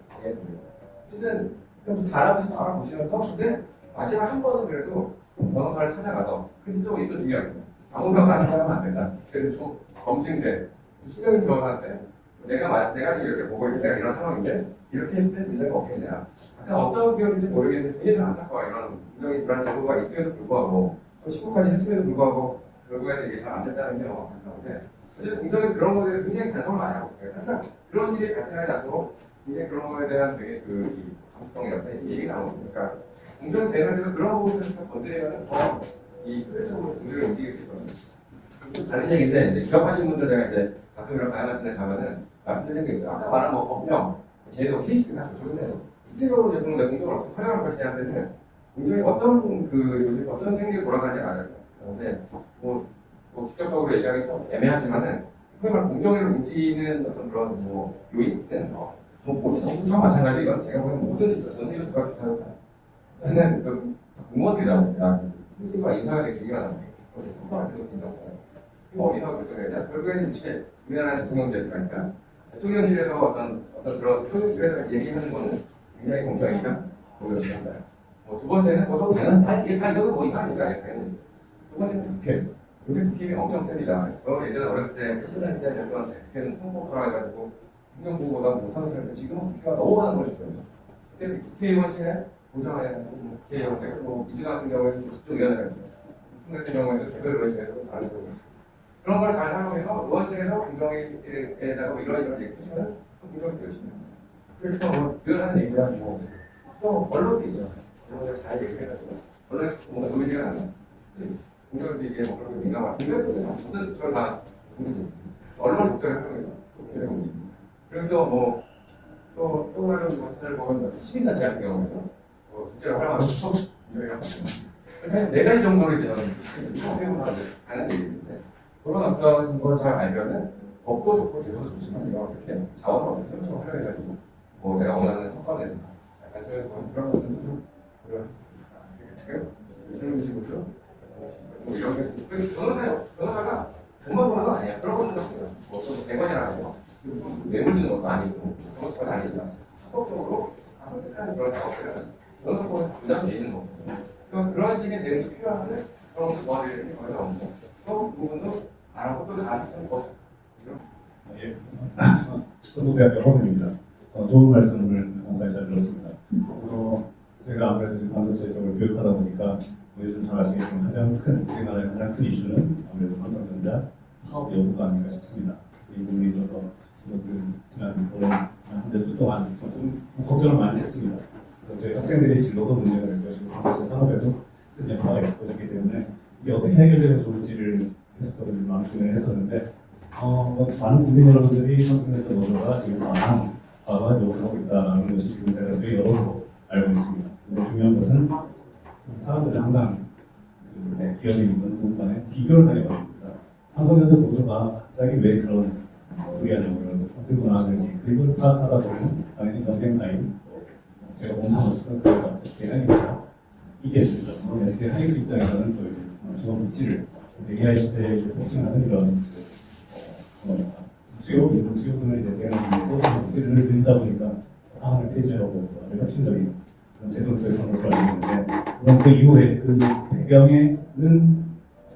어쨌든 좀 알아보시면서 근데 마지막 한 번은 그래도 변호사를 찾아가서 근데 또 이거 중요합니다. 아무 변호사 찾아가면 안 된다. 그래도 검증돼 신경인 변호사한테 내가 지금 이렇게 보고 있는데 내가 이런 상황인데 이렇게 했을 때 문제가 없겠냐. 약간 어떤 기업인지 모르겠는데 굉장히 좀 안타까워. 이런 굉장히 불안 제도가 있음에도 불구하고 또 신고까지 했음에도 불구하고 결국에는 이게 잘 안 됐다는 게 너무 안타까운데 어쨌든 공정이 그런 거에 대해서 굉장히 반성을 많이 하고 있어요. 항상 그런 일이 발생하지 않도록 굉장히 그런 거에 대한 되게 이 감수성이라든지 얘기 나오니까 공정이 되면서 그런 부분에서 건드리면 더이 효율적으로 공정이 움직일 수 있거든요. 다른 얘기인데 이제 기업하시는 분들 제가 이제 가끔 이런 가야 같은 데 가면은 말씀드리는 게 있어요. 아까 말한 뭐 법령, 제도, 케이스나 저쪽인데 실질적으로 이제 공정을 어떻게 활용할 것이냐에 대해서는 공정이 요즘 어떤 생각이 돌아가는지 알아요. 그런데 직접적으로 얘기하기 좀 애매하지만은 소위 말 공정을 움직이는 어떤 그런 요인은 모든 정부와 마찬가지 이건 제가 보기엔 모든 전 세계로 다 비슷하다. 저는 공무원들이다 보니까 승진과 인사가 되게 중요하다는 거예요. 평가할 때도 굉장히 이거 어디서 결정되냐? 결국에는 이제 우리나라 대통령제니까 대통령실에서 어떤 그런 표현실에서 얘기하는 거는 굉장히 공정이다. 보여집니다. 두 번째는 또 당연한 이거는 뭐 이거 아닌가? 두 번째는 국회. 요새 국힘이 엄청 셉니다. 저는 예전에 어렸을 때 끝날 때 했던 국회는 통보하라 해가지고 행정부보다 못하는 사람인데 지금은 국회가 너무 많은 걸 쓰거든요. 그때 국회의원실에 보장해야 하는 국회의원들, 민주당 같은 경우에는 국정위원회가 있어요. 국회 같은 경우에는 개별의원실에서 다른 거고 그런 걸 잘 활용해서 의원실에서 공정에다가 이런 얘기 해주면 공정이 되어집니다. 그래서 늘 하는 얘기가 또 언론도 있죠. 언론에 잘 얘기해가지고 언론에 뭔가 의지가 나는 공정되기에 그런 게 민감한 공정들은 모든 저를 다 언론 독자를 활용해서 그렇게 되고 있습니다. 그래서 또 다른 것들을 보면 시민단체 같은 경우에는 독자를 활용하면서 그러니까 내가 이 정도로 이제 저는 하는 얘기인데 그런 어떤 걸 잘 알면은 법도 좋고 제도도 좋지만 이거 어떻게 자원을 어떻게 선정을 활용해가지고 내가 원하는 성과를 내는 약간 그런 것들도 좀 고려할 수 있습니다. 지금 질문이시고요. 이런 게 변호사가 돈만 버는 건 아니야. 그런 것도 없어요. 또 100원이라고 뇌물 주는 것도 아니고 그런 것도 아니다. 합법적으로 선택하는 그런 작업들은 어느 정도 보장돼 있는 거고. 그런 식의 내용이 필요하면 그런 것도 도와드리는 게 거의 없고 또 그 부분도 알아서 또 잘하시는 거. 예. 전북대학교 허근입니다. 좋은 말씀을 감사히 잘 들었습니다. 제가 아무래도 지금 반도체 쪽을 교육하다 보니까 요즘 잘 아시겠지만 가장 큰 우리나라의 가장 큰 이슈는 아무래도 삼성전자 파업 여부가 아닌가 싶습니다. 그래서 이 부분에 있어서 지난 한몇 주 동안 조금 걱정을 많이 했습니다. 그래서 저희 학생들의 진로도 문제가 될 것이고 반도체 산업에도 큰 여파가 있을 것이기 때문에 이게 어떻게 해결되면 좋을지를 계속적으로 많은 고민을 했었는데 많은 국민 여러분들이 삼성전자 노조가 지금 과거에 요구하고 있다는 것이 지금 대다수의 여론으로 알고 있습니다. 근데 중요한 것은 사람들이 항상 기업이 있는 부분 간에 비교를 하려고 합니다. 삼성전자 노조가 갑자기 왜 그런 우리한테 들고 나왔는지 그걸 파악하다 보면 당연히 경쟁사인 제가 몸담았을 그래서 SK하이닉스가 있겠습니다. SK하이닉스 입장에서는 또 직원 복지를 AI 시대에 복싱하는 이런 수요 등을 이제 대응하기 위해서 복지를 늘린다 보니까 상황을 폐지하고 아주 혁신적인 그런 제도를 도입한 것으로 알고 있는데 물론 그 이후에 그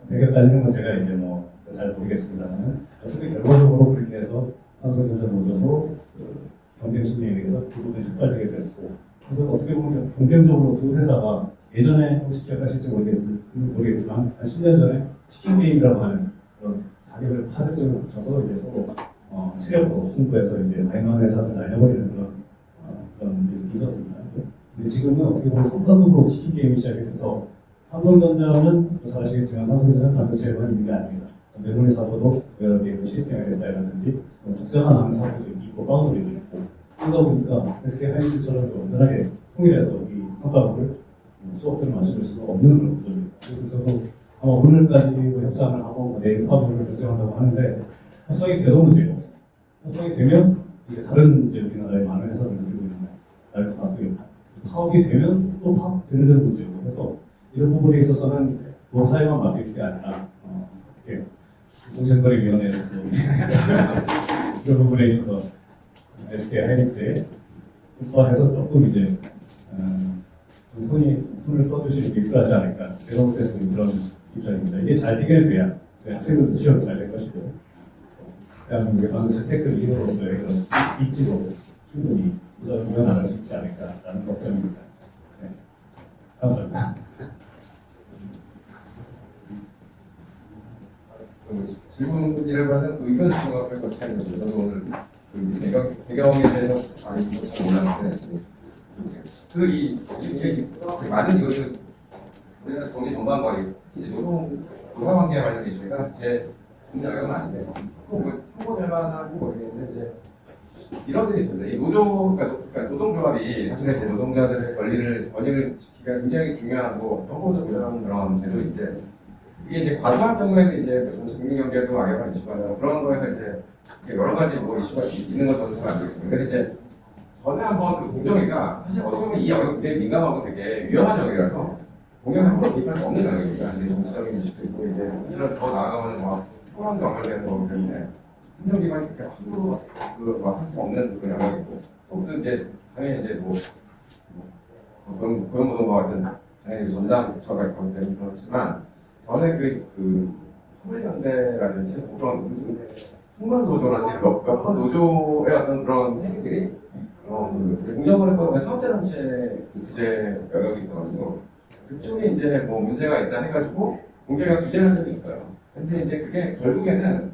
배경까지는 제가 이제 잘 모르겠습니다만 어쨌든 결과적으로 그렇게 해서 삼성전자 노조도 경쟁 심리에 의해서 그 부분이 촉발되게 됐고 그래서 어떻게 보면 경쟁적으로 두 회사가 예전에 혹시 기억하실지 모르겠지만 한 10년 전에 치킨 게임이라고 하는 그런 가격을 파격적으로 붙여서 이제 서로 세력으로 승부해서 이제 다양한 회사를 날려버리는 그런 일이 있었습니다. 근데 지금은 어떻게 보면 성과급으로 치킨 게임이 시작이 돼서 삼성전자는 잘 아시겠지만 삼성전자는 반도체만 있는 게 아닙니다. 메모리 사고도 여러 개의 시스템 LSI라든지 적자가 나는 사고도 있고 파운드리도 있고 그러다 보니까 SK하이닉스처럼 온전하게 통일해서 이 성과급을 수업들을 맞춰줄 수가 없는 그런 구조입니다. 그래서 저도 아마 오늘까지 협상을 하고 내일 파업을 결정한다고 하는데 협상이 돼도 문제고 협상이 되면 이제 다른 이제 우리나라의 많은 회사들을 들고 있는 날 것 같고요. 파업이 되면 또 파업되는 문제고 그래서 이런 부분에 있어서는 노사에만 맡길 게 아니라 어떻게 공정거래위원회 이런 부분에 있어서 SK하이닉스에 국가에서 조금 이제 좀 손을 써주시는 게 필요하지 않을까 제가 볼 때는 그런 입장입니다. 이게 잘 해결돼야 저희 학생들도 취업이 잘 될 것이고 대한민국의 반도체 테크 리더로서의 그런 입지도 충분히 우려나갈 수 있지 않을까라는 걱정입니다. 네. 감사합니다. 질문이라면 의견 수정할 것 차이는 저는 오늘 배경에 대해서 많이 몰랐는데 이게 많은 이것은 우리나라 경제 전반과 이제 노사관계에 관련된 이슈가 제 분야가 아닌데 참고될 만하고 모르겠는데 이제 이런 일이 있습니다. 이 그러니까 노동조합이 사실은 이제 노동자들의 권리를 지키기가 굉장히 중요하고 정보도 보장하는 그런 제도인데 이게 이제 과도한 경우에는 이제 국민경제도 막연한 이슈가 그런 거에서 이제 여러 가지 이슈가 있는 것으로 생각 안 되겠습니다. 근데 이제 전에 한번 그 공정위가 사실 어떻게 보면 이 영역 되게 민감하고 되게 위험한 영역이라서 공정위 함부로 개입할 수 없는 영역입니다. 근데 정치적인 이슈도 있고 이제 사실은 더 나아가면 포럼도 연결되는 거기 때문에 행정기관이 그렇게 함부로 할 수 없는 그런 영역이고 또 이제 당연히 이제 고용노동과 같은 당연히 전담 부처가 있고 되는 그렇지만 저는 그 화물연대라든지 그런 통만 노조라든지 몇번 노조의 어떤 그런 행위들이 공정거래법의 사업자단체 규제 영역이 있어가지고 그쪽에 이제 문제가 있다 해가지고 공정위가 규제를 한 적이 있어요. 근데 이제 그게 결국에는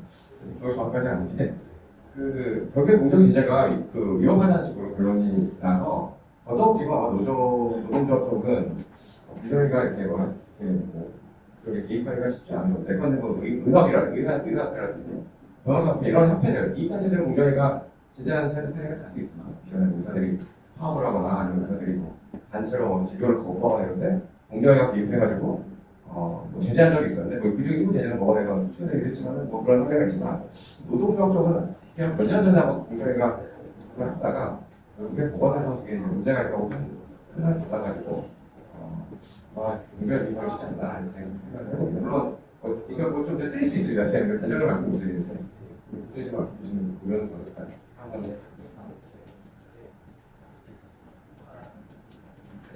저희 정확하지 않은데 결국에 공정위 규제가 위험하다는 식으로 결론이 나서 더더욱 지금 아마 노동조합 쪽은 공정위가 이렇게 그렇게 개입하기가 쉽지 않은 건데, 예컨대 의학이라든지 변호사협회 이런 협회들, 이단체들은 공정위가 제재하는 사례가 잘 수 있습니다. 기존에 의사들이 파업을 하거나 아니면 의사들이 단체로 진료를 거부하거나 이런데 공정위가 개입해가지고 제재한 적이 있었는데 그중 일부 제재는 법원에서 추천을 했지만 그런 사례가 있지만 노동조합 쪽은 그냥 몇 년 전에 공정위가 했다가 결국에 법원에서 그게 문제가 있다고 판단을 받아가지고 공정위 이걸 쉽지 않다 이런 생각을 해보고 물론 이걸 좀 틀릴 수 있습니다. 제가 단정을 말씀드리는데 틀리지 말씀드리시는 의견은 어떨까요?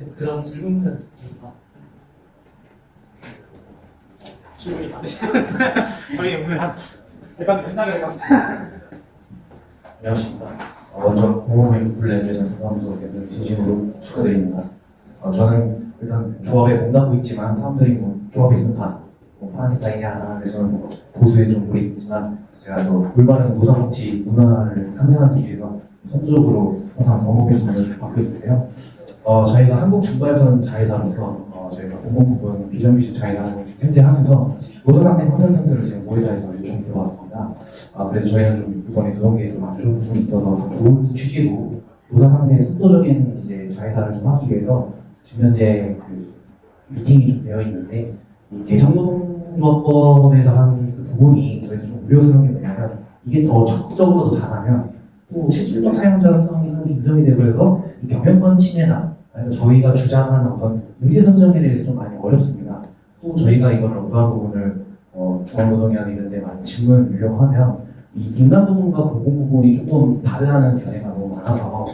네, 그다음 질문까지 있습니다. 질문이 많으시네요. 저희 오늘 한 일반 끝나게 해봤습니다. 안녕하십니까. 먼저 공무원 플랜 대전 사무소 진심으로 축하드립니다. 저는 일단 조합에 몸담고 있지만 사람들이 뭐 조합이 있으면 뭐 파란색이냐 그래서 저는 보수에 좀 오래 있지만 제가 또 올바른 노사정치 문화를 상생하기 위해서 선두적으로 항상 법무부 정보를 받고 있는데요. 저희가 한국 중발전 자회사로서 저희가 공공부문 비정규직 자회사를 현재 하면서 노사상생 컨설턴트를 지금 모의사에서 요청이 들어왔습니다. 그래서 저희는 좀 이번에 그런 게 좀 안 좋은 부분이 있어서 좋은 취지로 노사상생의 속도적인 이제 자회사를 좀 하기 위해서 지금 현재 그 미팅이 좀 되어 있는데 이 대장노동조합법에서 한 그 부분이 저희도 좀 우려스러운 게 뭐냐면 이게 더 적극적으로 더 잘하면 또 실질적 사용자성이 또 인정이 되고 해서 이 경영권 침해나 아니면 저희가 주장하는 어떤 의제 선정에 대해서 좀 많이 어렵습니다. 또 저희가 이걸 어떠한 부분을 중앙노동위나 이런 데 많이 질문을 주려고 하면 이 민간 부분과 공공 부분이 조금 다르다는 견해가 너무 많아서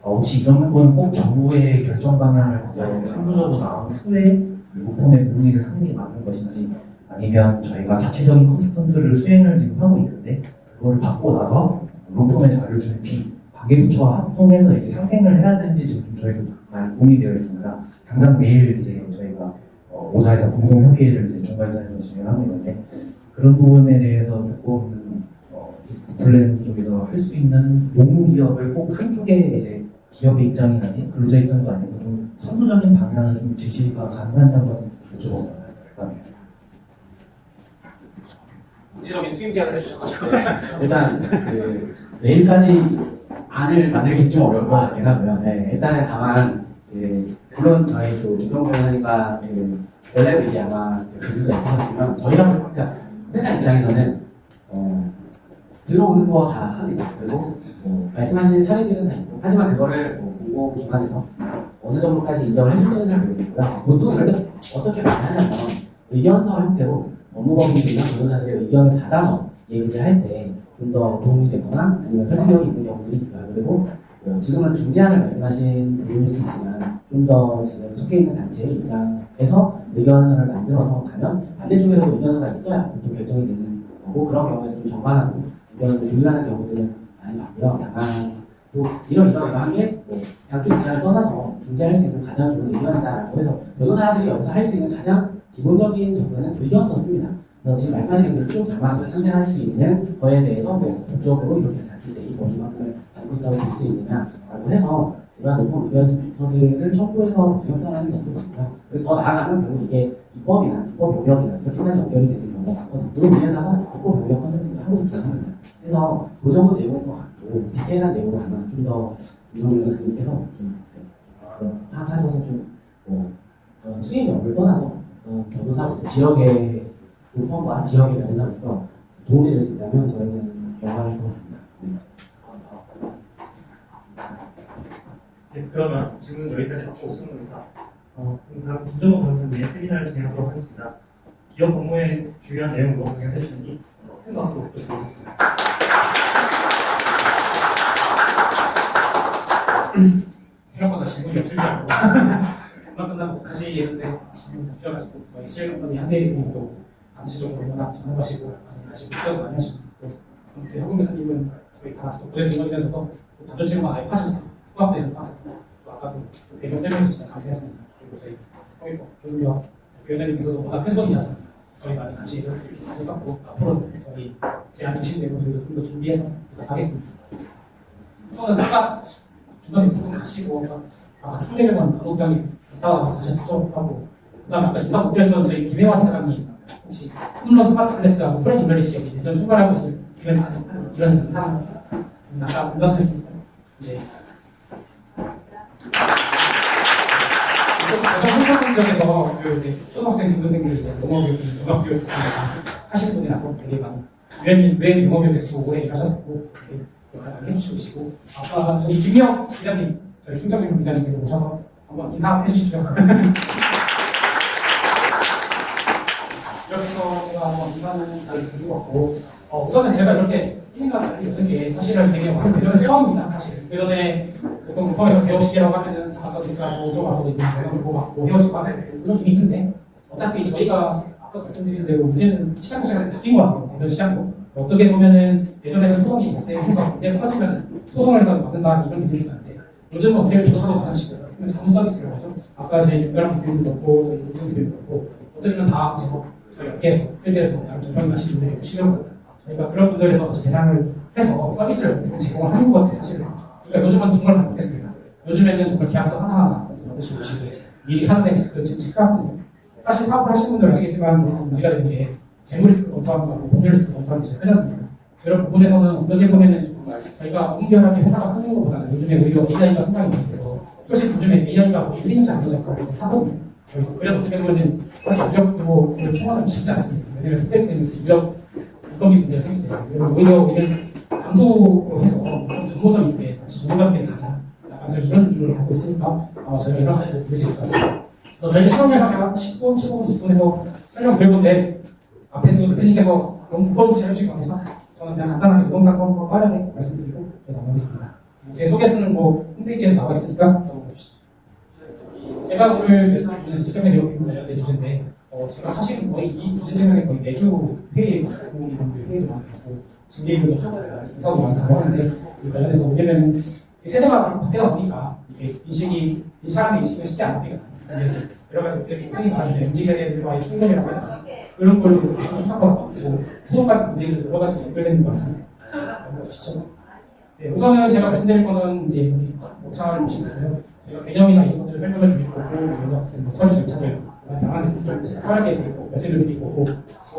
혹시 이런 부분은 꼭 정부의 결정 방향을 먼저 상부적으로 나온 후에 로펌의 문의를 하는 게 맞는 것인지 아니면 저희가 자체적인 컨설턴트를 수행을 지금 하고 있는데 그걸 받고 나서 로펌의 자료를 준 뒤 관계부처와 합동해서 이렇게 상생을 해야 되는지 지금 저희도 많이 고민이 되어 있습니다. 당장 내일 이제 저희가 오사에서 공동협의회를 이제 중발전에서 진행하고 있는데 그런 부분에 대해서 조금 플랜 쪽에서 할 수 있는 공기업을 꼭 한쪽에 이제 기업의 입장이 아닌 근로자 입장도 아니고 좀 선도적인 방향을 좀 제시가 가능한다고 여쭤봅니다. 감사합니다. 구체적인 수임 제안을 해주셔가지고 일단 그 내일까지 안을 만들기 좀 어려울 것 같긴 하고요. 네, 일단은 다만 물론 저희 또 조경 변호사니까 원래 이제 아마 교류가 있으셨으면 저희가 그러니까 회사 입장에서는 들어오는 거 다 합니다. 그리고 말씀하시는 사례들은 다 있고 하지만 그거를 공공기관에서 어느 정도까지 인정을 해줄지는 잘 모르겠고요. 보통 이럴 때 어떻게 많이 하냐면 의견서 형태로 법무법인이나 변호사들의 의견을 받아서 얘기를 할 때 좀 더 도움이 되거나 아니면 설득력이 있는 경우들이 있어요. 그리고 지금은 중재안을 말씀하신 부분일 수 있지만 좀 더 지금 속해 있는 단체의 입장에서 의견서를 만들어서 가면 반대쪽에서도 의견서가 있어야 보통 결정이 되는 거고 그런 경우에 좀 정반하고 의견을 조율하는 경우들은 많이 봤고요. 다만 또 이러한 게 양쪽 입장을 떠나서 중재할 수 있는 가장 좋은 의견이다라고 해서 변호사들이 여기서 할 수 있는 가장 기본적인 접근은 의견서 씁니다. 그래서 지금 말씀하신 것을 쭉 담아서 상생할 수 있는 거에 대해서 법적으로 이렇게 갔을 때 이 법률만큼을 갖고 있다고 볼 수 있느냐라고 해서 이러한 높은 의견서를 첨부해서 형성하는 것도 많고요. 그리고 더 나아가면 결국 이게 입법이나 입법 용역이나 이렇게까지 연결이 되는 경우가 많거든요. 그런 위에다가 입법 용역 컨설팅을 하고 있긴 합니다. 그래서 그 정도 내용인 것 같고 디테일한 내용은 아마 좀 더 유동인들께서 좀 파악하셔서 좀 수익 여부를 떠나서 변호사로서 지역의 로펌과 지역의 변호사로서 도움이 될 수 있다면 저희는 영광일 것 같습니다. 네, 그러면 질문 여기까지 하고 신문사 다음 김정호 변호사님의 세미나를 진행하도록 하겠습니다. 기업 업무의 중요한 내용으로 강연해 주시니 큰 박수로 부탁드리겠습니다. 생각보다 질문이 없을 줄 알고 금방 끝나면 어떡하시겠는데 질문 주셔가지고 저희 실력분이 한대리님이 또 감시적으로 워낙 전문가시고 많이 하시고 수업 많이 하시고 또 현금 교수님은 저희 다 같이 고대 중원이면서도 또 단전질문 아예 하셨어요. 수학대에서 하셨어요. 또 아까도 배경 설명해 주시면 감사했습니다. 그리고 저희 홍익법 교수님과 위원장님께서도 워낙 큰 손이셨습니다. 저희 많이 같이 하셨었고 앞으로 저희 제안 주신 내용 저희도 좀 더 준비해서 하겠습니다. 저는 아까 중간에 부분 가시고 아까 총대병원 간호장님 갔다가 가셨죠 하고 그다음에 아까 인사 못 드렸던 저희 김혜환 사장님 혹시 홈런 스마트 클래스하고 프렌 인글리시 여기 대전 출발하고 계신 이런 사람 아까 응답하셨습니까? 네. 가장 행정 지역에서 초등학생 중고등생들이 이제 농업교육, 종합교육 하시는 분이라서 되게 많이 왜 농업교육에서 오래 일하셨었고 많이 해주시고 계시고 아까 저희 김희영 기자님 저희 충청진 기자님께서 오셔서 한번 인사해 주십시오. 이렇게 해서 제가 한번 인사는 잘 드리고 왔고 우선은 제가 이렇게 1인간 알게 되는 게 사실은 되게 많은 대전에서 처음입니다. 사실 그 전에 보통 루퍼에서 개업식이라고 하면은 다 서비스하고 좀 와서 이제 매너 주고 받고 헤어지고 하는 물론 이미 있는데 어차피 저희가 아까 말씀드린 대로 이제는 시장 시간이 바뀐 것 같아요. 대전 시장도 어떻게 보면은 예전에는 소송이 발생해서 문제 터지면 소송을 해서 받는다 이런 분들이 있었는데 요즘은 어떻게 조사도 많으시고 그러면 자문 서비스라고 하죠. 아까 저희 특별한 분들도 그렇고 저희 무슨 분들도 그렇고 어떻게 보면 다 제법 저희 업계에서 필드에서 전문 하시는 분들이 오시면 저희가 그런 분들에서 같이 대상을 해서 서비스를 제공을 하는 것 같아요. 사실은. 그러니까 요즘은 정말 바뀌었습니다. 요즘에는 정말 계약서 하나하나 받으시고 미리 사전에 리스크 체크하거든요. 사실 사업을 하시는 분들 아시겠지만 문제가 되는 게 재무 리스크 검토하는 거하고 법률 리스크 검토하는 게 제일 크지 그런 부분에서는 어떻게 보면은 저희가 엄격하게 회사가 크는 것보다는 요즘에 오히려 AI가 성장이 많이 돼서 솔직히 요즘에 AI가 1인치 안 되는 걸 하거든요. 그래서 어떻게 보면은 사실 인력도 총괄하기 쉽지 않습니다. 왜냐면 그때 때문에 인력 인건비 문제가 생기기 때문에 오히려 우리는 감소로 해서 정보선 있게 같이 전문가들끼리 가자. 약간 저희 이런 기조를 하고 있으니까 저희가 여러 가지로 볼 수 있을 것 같습니다. 그래서 저희 시간 내에서 제가 10분, 15분, 20분에서 설명드릴 건데 앞에 두 대표님께서 너무 무거운 해 주신 것 같아서 저는 그냥 간단하게 노동상 한번 빠르게 말씀드리고 넘어가겠습니다. 제 소개서는 홈페이지에 나와 있으니까 좀 보시죠. 제가 오늘 말씀을 주는 시점에 대한 관련된 주제인데 제가 사실은 거의 이 주제 때문에 거의 매주 회의에 회의도 많고 징계일도 조사도 많다고 하는데 이 관련해서 왜냐면 세대가 바뀌다 보니까 이게 인식이 이 사람의 인식은 쉽지 않습니다. 여러 가지 분들이 흔히 말하는 MZ 세대들과의 충돌이라고 해야 그런 걸로 해서 생각하고 소송까지 문제를 여러 가지 연결되는 것 같습니다. 보시죠. 네, 우선은 제가 말씀드릴 거는 이제 목차를 보시고요. 제가 개념이나 이런 것들을 설명을 드릴 거고, 처리 절차를 당연히 좀 편하게 드릴 거고, 말씀을 드릴 거고,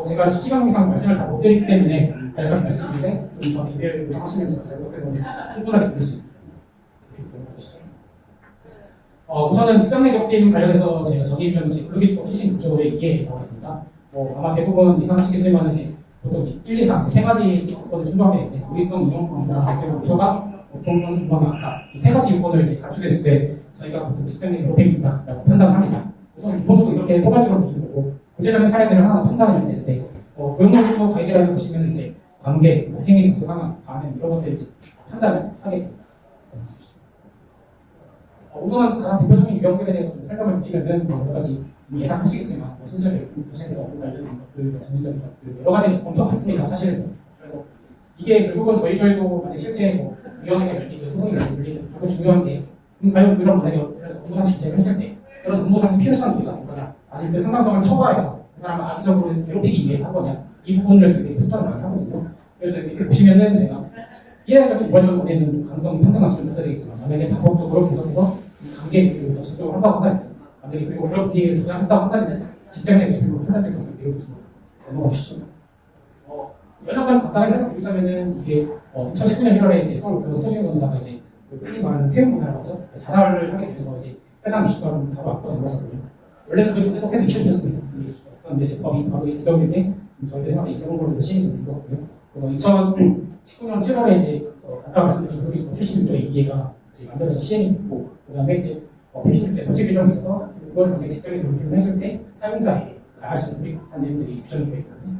제가 시간 이상 말씀을 다 못 드리기 때문에 간략하게 말씀드리는데 좀 저한테 이해를 요청하시면 제가 잘못된 건 충분하게 드릴 수 있습니다. 우선은 직장 내 격림 관련해서 제가 정의주장 근로기준법 76조의 2에 나와 있습니다. 아마 대부분 이상하시겠지만 보통 1, 2, 3, 세 가지 요건을 충족하게 되는데 우리성, 이용권, 요소가 공공, 유망, 악화 이 세 가지 요건을 이제 갖추게 때 저희가 보통 직장 내 격림이다라고 판단을 합니다. 우선 기본적으로 이렇게 포괄적으로 보는 거고 구체적인 사례들을 하나 판단을 해야 되는데 고용노동부 가이드라인을 보시면 이제 관계, 행위 정도 상황, 반응 이런 것들 판단을 하게 됩니다. 우선 가장 대표적인 유형들에 대해서 좀 설명을 드리면은 여러 가지 예상하시겠지만 신체 교신에서 관련된 것들, 전지적인 것들 여러 가지 엄청 많습니다. 사실은 그래서 이게 결국은 저희들도 만약 실제 위원회가 열리든 소송이 열리든 결국 중요한 게 과연 그런 만약에 업무상 실제를 했을 때 그런 업무상 필요성이 위해서 한 거냐 아니면 그 상당성을 초과해서 그 사람을 악의적으로 괴롭히기 위해서 한 거냐 이 부분을 저희들이 표현을 많이 하거든요. 그래서 이렇게 보시면은 제가 이해적인 일반적인 원인은 좀 가능성이 판단할 수 있는 문제이지만 만약에 다법적으로 분석해서 관계에 대해서 적극적으로 한다고 한다면 만약에 그리고 그런 분위기를 조장한다고 한다면 직장의 대표로 판단될 것을 미루고 있습니다. 넘어가시죠. 연락을 간단하게 설명드리자면은 이게 2019년 1월에 이제 서울 서진 변호사가 이제 흔히 말하는 폐업 문화라고 하죠. 자살을 하게 되면서 이제 해당 이슈가 좀 바로 앞으로 넘어갔거든요. 원래는 그 전에도 계속 이슈가 됐습니다. 그런데 이제 법이 바로 이정되게 저희들 생각에 이런 걸로 시행이 된 거고요. 그래서 2019년 7월에 이제 아까 말씀드린 근로기준법 76조의 2회가 만들어서 시행이 됐고 그다음에 이제 116조의 법칙 규정이 있어서 그걸 만약에 직장에 돌입을 했을 때 사용자에게 가할 수 있는 불이익한 내용들이 규정이 되어 있거든요.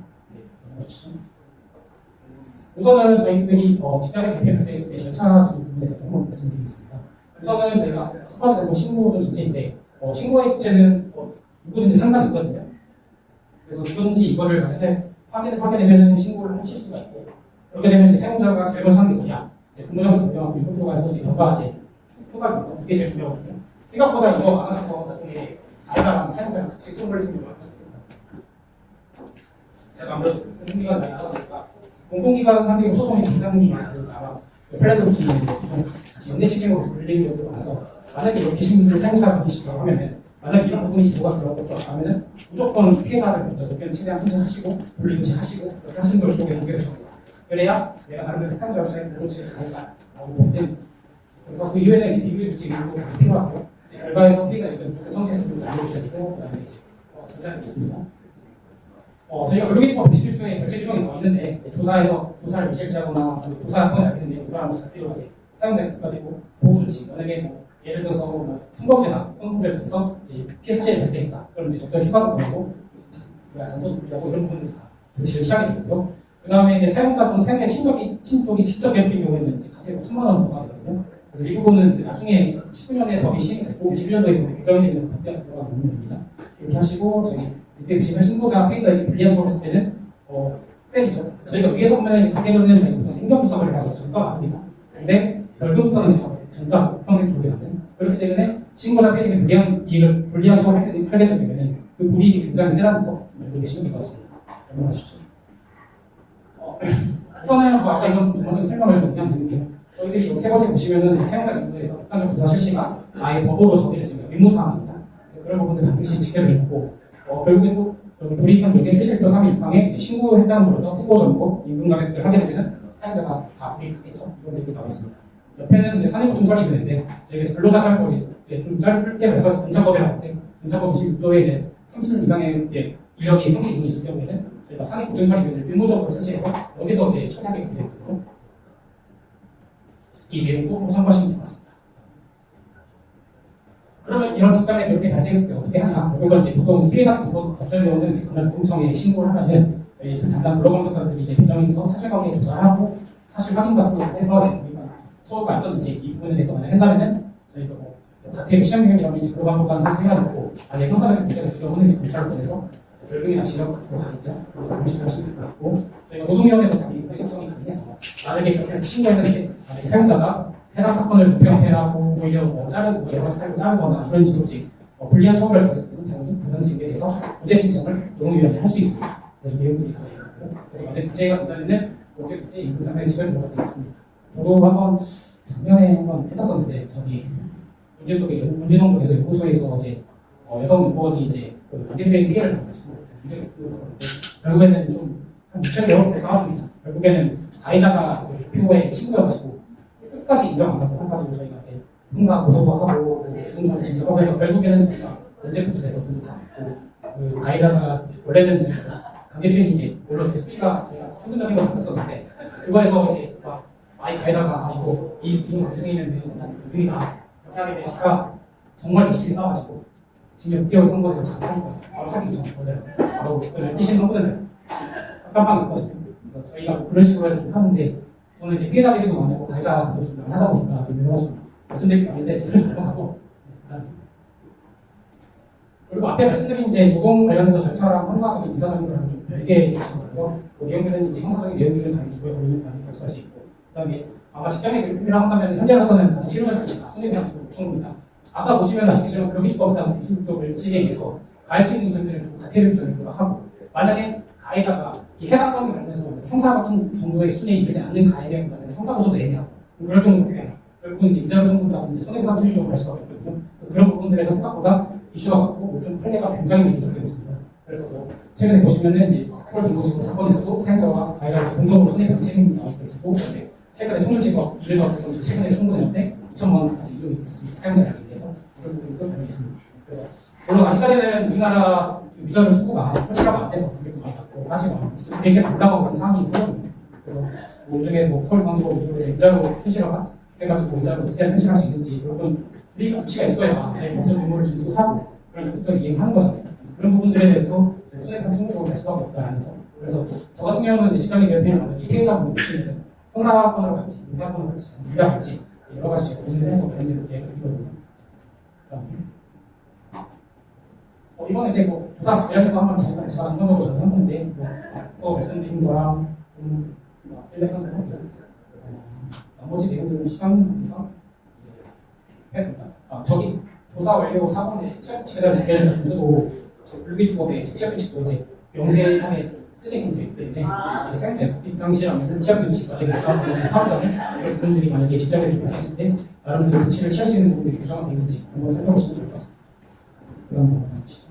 우선은 저희들이 직장에 개편 발생했을 때 절차 부분에서 조금 말씀드리겠습니다. 우선은 저희가 첫 번째로 신고는 인재인데 신고의 구체는 누구든지 상관이 있거든요. 그래서 누구든지 이거를 만약에 확인을 하게 되면 신고를 하실 수가 있고 그렇게 되면 사용자가 제일 먼저 하는 게 뭐냐 근무장소 변경하고 인건조가에서 이제 경과제 추가 변경 이게 제일 중요하거든요. 생각보다 이거 안 하셔서 나중에 자기랑 사용자랑 같이 손을 해주는 거예요. 제가 아무래도 공공기관 많이 하다 보니까 공공기관 상대로 소송이 굉장히 많은 아마 플랜으로 지금 같이 연대 책임으로 돌리는 경우가 많아서 만약에 이렇게 신분들 사용자가 계시다고 하면은 만약에 이런 부분이 제보가 들어왔다고 하면은 무조건 피해자를 먼저 의견을 최대한 선정하시고 분리조치 하시고 그렇게 하시는 걸 속에 연결해 주는 거예요. 그래야 내가 나름대로 사용자로서의 분리조치를 가능하다고 볼 때는 그래서 그 이후에는 이제 비교의 조치 일부 필요하고요. 결과에서 피해자 의견을 조금 청취해서 좀 알려주셔야 되고 그다음에 이제 전자는 있습니다. 저희가 근로기준법 111조에 결제 규정이 나와 있는데 조사를 미실시하거나 조사 한 번에 알겠는데 조사를 자체로 이제 사용자에 가지고 보호 조치 만약에 예를 들어서 성범죄나 성범죄를 통해서 피해 사실이 발생했다. 그럼 이제 적절 휴가도 나오고 잔소도 불리하고 이런 부분들 다 조치를 취하게 되고요. 그 다음에 이제 사용자 또는 사용자 친족이 직접 괴롭힌 경우에는 이제 가세가 1,000만 원 부과하거든요. 그래서 이 부분은 나중에 19년에 법이 시행됐고 21년도에 개정이 되면서 바뀌어서 들어가는 부분입니다. 이렇게 하시고 저희 밑에 보시면 신고자 피해자에게 불리한 처벌을 했을 때는 세지죠. 저희가 위에서 보면 가세로는 저희 보통 행정수사를 하고 전가가 아닙니다. 근데 벌금부터는 전가 평생 돌게 하는 그렇기 때문에 신고자 피해자에게 불리한 처벌을 하게 되면 그 불이익이 굉장히 세다는 거 알고 계시면 될 것 같습니다. 넘어가시죠. 우선은 아까 이건 전반적인 설명을 정리하면 되는데요. 저희들이 여기 세 번째 보시면은 사용자 인구에서 객관적 조사 실시가 아예 법으로 정해졌습니다. 의무사항입니다. 그런 부분들 반드시 지켜야 있고 결국엔 또 불이익한 경우에 71조 3의 6항에 신고했다는 거라서 홍보 정보 임금 가격을 하게 되면 사용자가 다 불이익하겠죠. 이런 얘기 나와 있습니다. 옆에는 이제 산입 준설이 있는데 저희가 근로자 짧고 이제 좀 짧게 해서 분차법이라고 하는데 분차법 26조에 이제 30년 이상의 인력이 성취 이익이 있을 경우에는 저희가 산입 보증처리비를 의무적으로 설치해서 여기서 이제 처리하게 되거든요. 이 내용도 참고하시면 될 것 같습니다. 그러면 이런 직장에 그렇게 발생했을 때 어떻게 하냐? 이건 이제 보통 피해자 법정 경우는 건강공청에 신고를 하면은 저희 담당 근로감독관들이 이제 규정에서 사실관계 조사를 하고 사실 확인 같은 거 해서 우리가 처벌가 있었는지 이 부분에 대해서 만약 한다면은 저희가 같은 시행령이라면 이제 근로감독관 선수해야 되고 만약 형사적인 문제가 있을 경우는 이제 검찰을 보내서 결국이나 지역으로 가겠죠. 조심하시면 될 것 같고 저희가 노동위원회도 당연히 구제 신청이 가능해서 만약에 그렇게 해서 신고했는데 만약에 사용자가 해당 사건을 무평해하고 오히려 자르고 여러 가지 사유를 자르거나 이런 식으로 불리한 처벌을 당했을 때는 당연히 그런 식에 대해서 구제 신청을 노동위원회에 할 수 있습니다. 그래서 이 내용들이 다 있고요. 그래서 만약 구제가 된다면은 어쨌든지 임금 상당히 시간이 오래 되겠습니다. 저도 한번 작년에 한번 했었었는데 저기 문제동에서 연구소에서 이제 여성 의원이 이제 강제주행 피해를 당하시고 문제가 있었는데 결국에는 좀 한 6,000개월 싸웠습니다. 결국에는 가해자가 표에 친구여가지고 끝까지 인정 안 하고 해가지고 저희가 이제 형사 고소도 하고 공정을 진정하고 해서 결국에는 저희가 면제부에서 그 가해자가 원래는 강제주행이 이제 물론 수위가 저희가 평균적인 건 같았었는데 그거에서 이제 막 아이 가해자가 이거 이중 강제주행이면 우리가 이렇게 하게 되니까 정말 열심히 싸워가지고 지금 6개월 선고돼서 잘하니까 바로 하기 전 바로 뛰신 선고되는 깜빡 났거든요. 그래서 저희가 그런 식으로 해서 좀 하는데 저는 이제 피해자 대리도 많고 가해자도 좀 하다 보니까 좀 여러 가지 말씀드릴 게 많은데 그걸 적용하고 그리고 앞에 말씀드린 이제 노동 관련해서 절차랑 형사적인 민사적인 거랑 좀 별개 주시거든요. 그 내용들은 이제 형사적인 내용들은 당연히 이거에 걸리는 당연히 결수할 수 있고 그다음에 아마 직장에 괴롭힘이라고 한다면 현재로서는 가장 실효적인 손해배상 요청입니다. 아까 보시면 아시겠지만 근로기준법상 26조 1칙에 의해서 가할 수 있는 문제들은 좀 가태를 주장을 하고 만약에 가해자가 이 해당 건에 관련해서 형사적인 정도의 수준에 이르지 않는 가해에 본다면 형사고소도 애매하고 그럴 경우 어떻게 하냐 결국은 이제 위자료 청구 같은 손해배상 청구로 갈 수가 있거든요. 그런 부분들에서 생각보다 이슈가 많고 좀 판례가 굉장히 많이 조정되어 있습니다. 그래서 최근에 보시면은 이제 서울 중부지법 사건에서도 사용자와 가해자가 공동으로 손해배상 책임이 나오고 있었고 최근에 총괄지법 일을 받아서 최근에 선고되는데 2천만 원까지 이용이 있었습니다. 사용자에 대해서 그런 부분도 담겨 있습니다. 그래서 물론 아직까지는 우리나라 위자료 청구가 현실화가 안 돼서 그게 많이 갖고 하지만 되게 올라가고 있는 상황이 있거든요. 그래서 요즘에 서울중앙지법 이쪽에 위자료 현실화가 해가지고 위자료 어떻게 하면 현실할 수 있는지 그런 우리가 조치가 있어야 저희 법적 의무를 준수하고 그런 것들을 이행하는 거잖아요. 그런 부분들에 대해서도 손해배상 청구적으로 갈 수밖에 없다는 점. 그래서 저 같은 경우는 직장인 괴롭힘을 만약에 피해자분이 보시면 형사건으로 갈지, 민사건으로 갈지, 둘 다 갈지 여러 가지 제가 고민을 해서 그런 일을 계획을 드리거든요. 이번에 이제 조사 관련해서 한번 제가 전반적으로 정리한 건데 앞서 말씀드린 거랑 좀 일맥상통을 하고요. 나머지 내용들은 시간 관계상 해야 된다. 저기 조사 완료 사건의 최대한 재개를 준수도 근로기준법의 취업규칙도 이제 명세하에 쓰레기 되기 때문에 사용자 입장시라면 취업규칙과 사업장에 이런 부분들이 만약에 직장에 발생했을 때 나름대로 조치를 취할 수 있는 부분들이 규정화 되어 있는지 한번 살펴보시면 좋을 것 같습니다. 그런 부분 보시죠.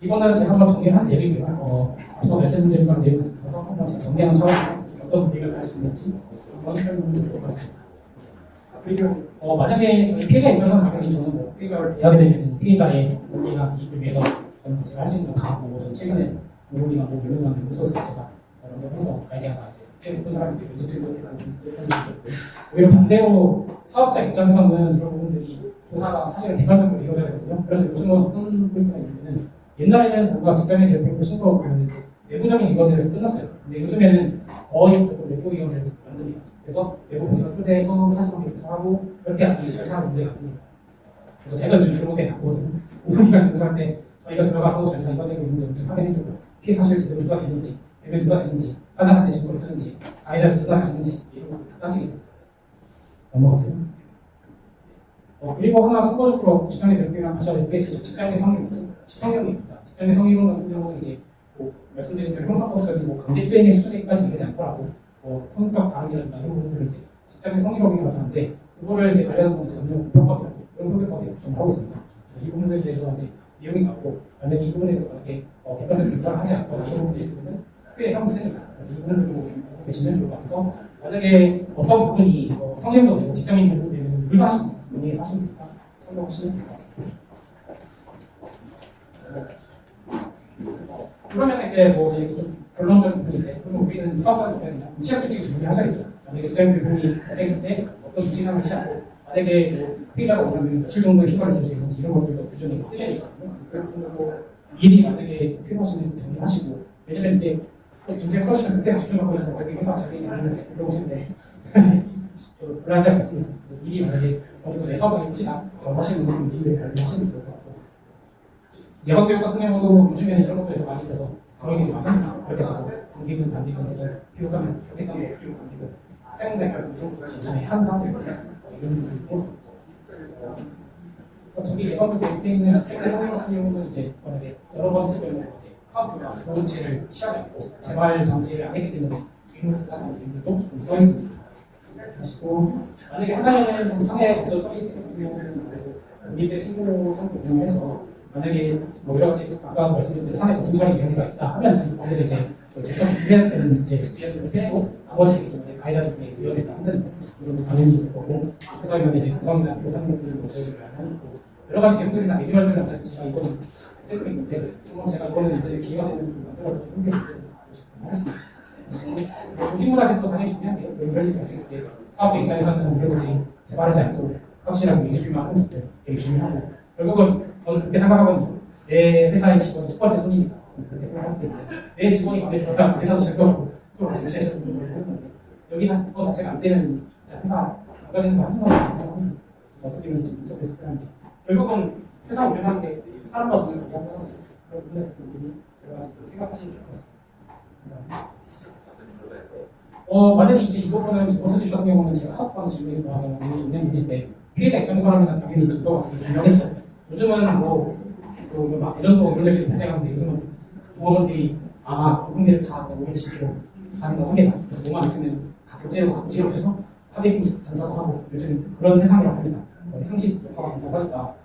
이거는 제가 한번 정리한 내용이고요. 앞서 말씀드린 거랑 내용 같아서 한번 제가 정리하는 차원에서 어떤 분위기를 할 수 있는지 한번 설명을 드릴 것 같습니다. 그리고 만약에 저희 피해자 입장에서는 당연히 저는 피해자를 대하게 되면 피해자의 권리나 이익을 위해서 저는 제가 할 수 있는 건 다 하고 저는 최근에 공무원이나 민원이나 무소속 제가 여러 번 해서 가해자가 이제 퇴근을 하게 되고 인증도 되고 좀 그런 게 있었고 오히려 반대로 사업자 입장에서는 이런 부분들이 조사가 사실은 객관적으로 이루어져야 되거든요. 그래서 요즘은 어떤 포인트가 있냐면 옛날에는 뭔가 직장인 괴롭힘을 신고하고 그랬는데 내부적인 이거들에서 끝났어요. 근데 요즘에는 거의 조금 내부위원회를 만듭니다. 그래서 내부 공사 초대해서 사실관계 조사하고 그렇게 하기 절차가 문제가 많습니다. 그래서 제가 요즘 그런 게 많거든요. 오분기간 공사할 때 저희가 들어가서 절차 이관되고 있는지 좀 확인해주고 피해 사실 제대로 조사되는지 대면 조사되는지 판단할 때 증거를 쓰는지 가해자를 조사하는지 이런 거 따지게 넘어갔어요. 그리고 하나 참고적으로 직장의 별표랑 하셔야 될 게 직장의 성향이죠. 성향이 있습니다. 직장의 성향 같은 경우는 이제 말씀드린 대로 형사법적인 강제 수행의 수준까지 이르지 않더라도 성적 반응이라든가 이런 부분들을 이제 직장의 성희롱이라고 하는데 그거를 이제 관련한 건 전혀 불법이라고 이런 형법에서 구성을 하고 있습니다. 그래서 이 부분에 대해서 이제 내용이 나오고 만약에 이 부분에서 만약에 객관적인 조사를 하지 않거나 이런 부분이 있으면 꽤 형이 세니까 그래서 이 부분들도 계시면 좋을 것 같아서 만약에 어떤 부분이 성형도 되고 직장인 부분이 되면 불가하신 분이 사실입니까? 참고하시면 될 것 같습니다. 그러면 이제 이제 좀 결론적인 부분인데, 그럼 우리는 사업자들 때는 취약 규칙을 준비하셔야겠죠. 만약에 직장인 부분이 발생했을 때 어떤 규칙상을 취하고, 만약에 피해자가 원하면 며칠 정도의 휴가를 줄 수 있는지 이런 것들도 규정에 쓰셔야 되거든요. 그런 부분도 미리 만약에 필요하시면 정리하시고, 왜냐면 이제 경쟁 서시면 그때 집중하고 해서 어디 회사 자기 일을 물어보시는데 좀 불안할 때가 있습니다. 그래서 미리 만약에 내 사업장에 혹시나 하시는 분은 미리 관리하시는 게 좋을 것 같고, 예방교육 같은 경우도 요즘에는 이런 것도 해서 많이 돼서 저희들이 많습니다. 그렇게 해서 단기든 단기든 해서 교육하면 교육하면 교육 단기든 세공대학교에서 요즘에 한 사람들이 이런 분들이 있고, 저기 예방교육 때 있는 학생 선생님 같은 경우는 이제 만약에 여러 번 쓰면 사업부가 보호체를 취하지 않고 재발 방지를 안 했기 때문에 의무부담하는 일들도 좀 써 있습니다. 그리고 만약에 하나에는 좀 상해 거절 처리 같은 경우는 우리들 신고 상태 이용해서 만약에 여러 가지 아까 말씀드린 대로 상해 거절 처리 위원회가 있다 하면 거기서 이제 제청 준비할 때는 이제 위원회를 빼고 나머지 이제 가해자들의 위원회가 한다는 그런 당연히 될 거고 조사위원회 이제 구성이나 교사님들을 모델을 하는 여러 가지 내용들이나 매뉴얼들을 마찬가지가 이거는 세트가 있는데 정말 제가 이거는 이제 기회가 되면 좀 만들어서 하겠습니다. 조직문화에서도 당연히 중요한 게 이런 일이 발생했을 때 사업자 입장에서는 우리들이 재발하지 않도록 확실하고 이직비만 하는 것도 되게 중요하고 결국은 저는 그렇게 생각하거든요. 내 회사의 직원이 첫 번째 손님이다. 그렇게 생각하기 때문에 내 직원이 마음에 들었다 회사도 잘 거고 서로 같이 시에서 여기서 자체가 안 되는 회사 나가지는 거 한순간에 생각합니다. 어떻게 보면 인터페이스 하는 게 결국은 회사 운영하는 게 사람과 돈을 관리하는 거잖아요. 그런 부분에서 여러 가지 생각하시면 좋을 것 같습니다. 만약에 이제 이 부분은 버스직 같은 경우는 제가 학과의 질문이 나와서 오늘 정리한 부분인데 피해자 입장에서라면 당연히 증거가 되게 중요하겠죠. 요즘은 막 예전도 이런 일이 발생하는데 요즘은 조업원들이 아마 공공기를 다 510km 가는 거 합니다. 뭐만 있으면 각국제로 해서 합의금 장사도 하고 요즘 그런 세상이라고 합니다. 상식 효과가 된다고 하니까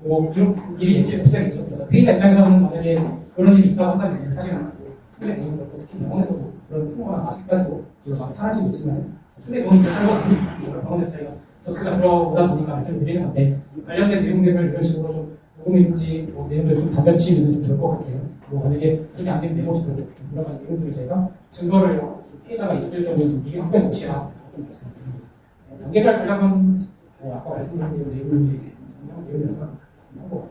이런 일이 애초에 없어야겠죠. 그래서 피해자 입장에서는 만약에 그런 일이 있다고 한다면 사실은 충분히 되는 것도 특히 병원에서도 그런 통화가 아직까지도 막 사라지고 있지만 충분히 돈이 할거 아니고 병원에서 저희가 접수가 들어오다 보니까 말씀드리는 건데 관련된 내용들을 이런 식으로 좀 녹음이든지 내용을 좀 담겨주시면 좀 좋을 것 같아요. 만약에 그게 안 되면 메모식으로 좀 여러 가지 내용들을 저희가 증거를 피해자가 있을 경우는 좀 미리 확보해서 혹시나 좀 말씀드립니다. 단계별 전략은 아까 말씀드린 내용이라서 하고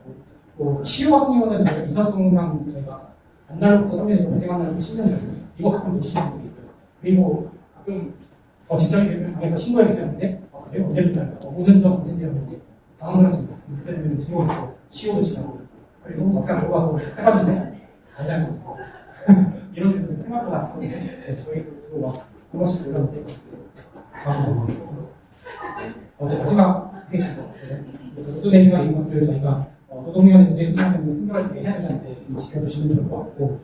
또 치료 같은 경우는 저희가 인사소송상 저희가 안날로부터 3년이 발생하는 10년 전에 이거 가끔 놓치시는 분이 있어요. 그리고 가끔 직장이 되면 방에서 신고해야겠어요 하는데 그래요? 언제 됐다니까 5년 전 언제 되면 이제 당황스럽습니다. 그때 되면 증거가 있고 치료도 지나고 그리고 막상 들어가서 해봤는데 가지 않고 이런 데도 생각보다 안 거든요. 저희도 막 한 번씩 올라오는데 어제 마지막 페이지인 것 같아요. 그래서 모든 내용과 이런 것들을 저희가 노동위원회 문제 신청하는 선결을 해야 되는데 지켜주시면 좋을 것 같고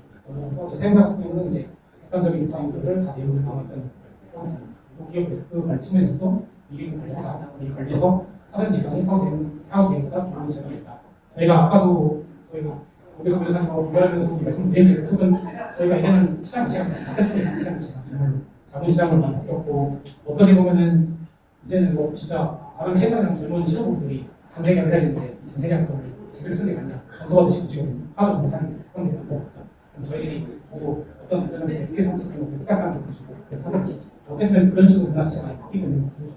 사용자 같은 경우는 이제 객관적인 조사인들을 다 내용을 나와있다는 써놨습니다. 기업 리스크 관리 측면에서도 미리 관리하자. 미리 관리해서 사전 예방이 사후 계획보다 부담이 적용했다. 저희가 아까도 저희가 오교수 변호사님하고 김가람 변호사님 말씀드린 대로 혹은 저희가 이제는 시장 자체가 바뀌었습니다. 시장 자체가 정말 자본시장으로 많이 바뀌었고 어떻게 보면은 이제는 뭐 진짜 가장 최근에 젊은 실업분들이 전세계약을 해야 되는데 전세계약서를 제대로 쓰는 게 맞냐 검토받으시고 지금 하도 비싼 사건들이 많고 저희들이 보고 어떤 문제점에서 어떻게 방식하고 특각사항도 주고 하고 어쨌든 그런 식으로 문화 자체가 많이 바뀌고 있는 거죠.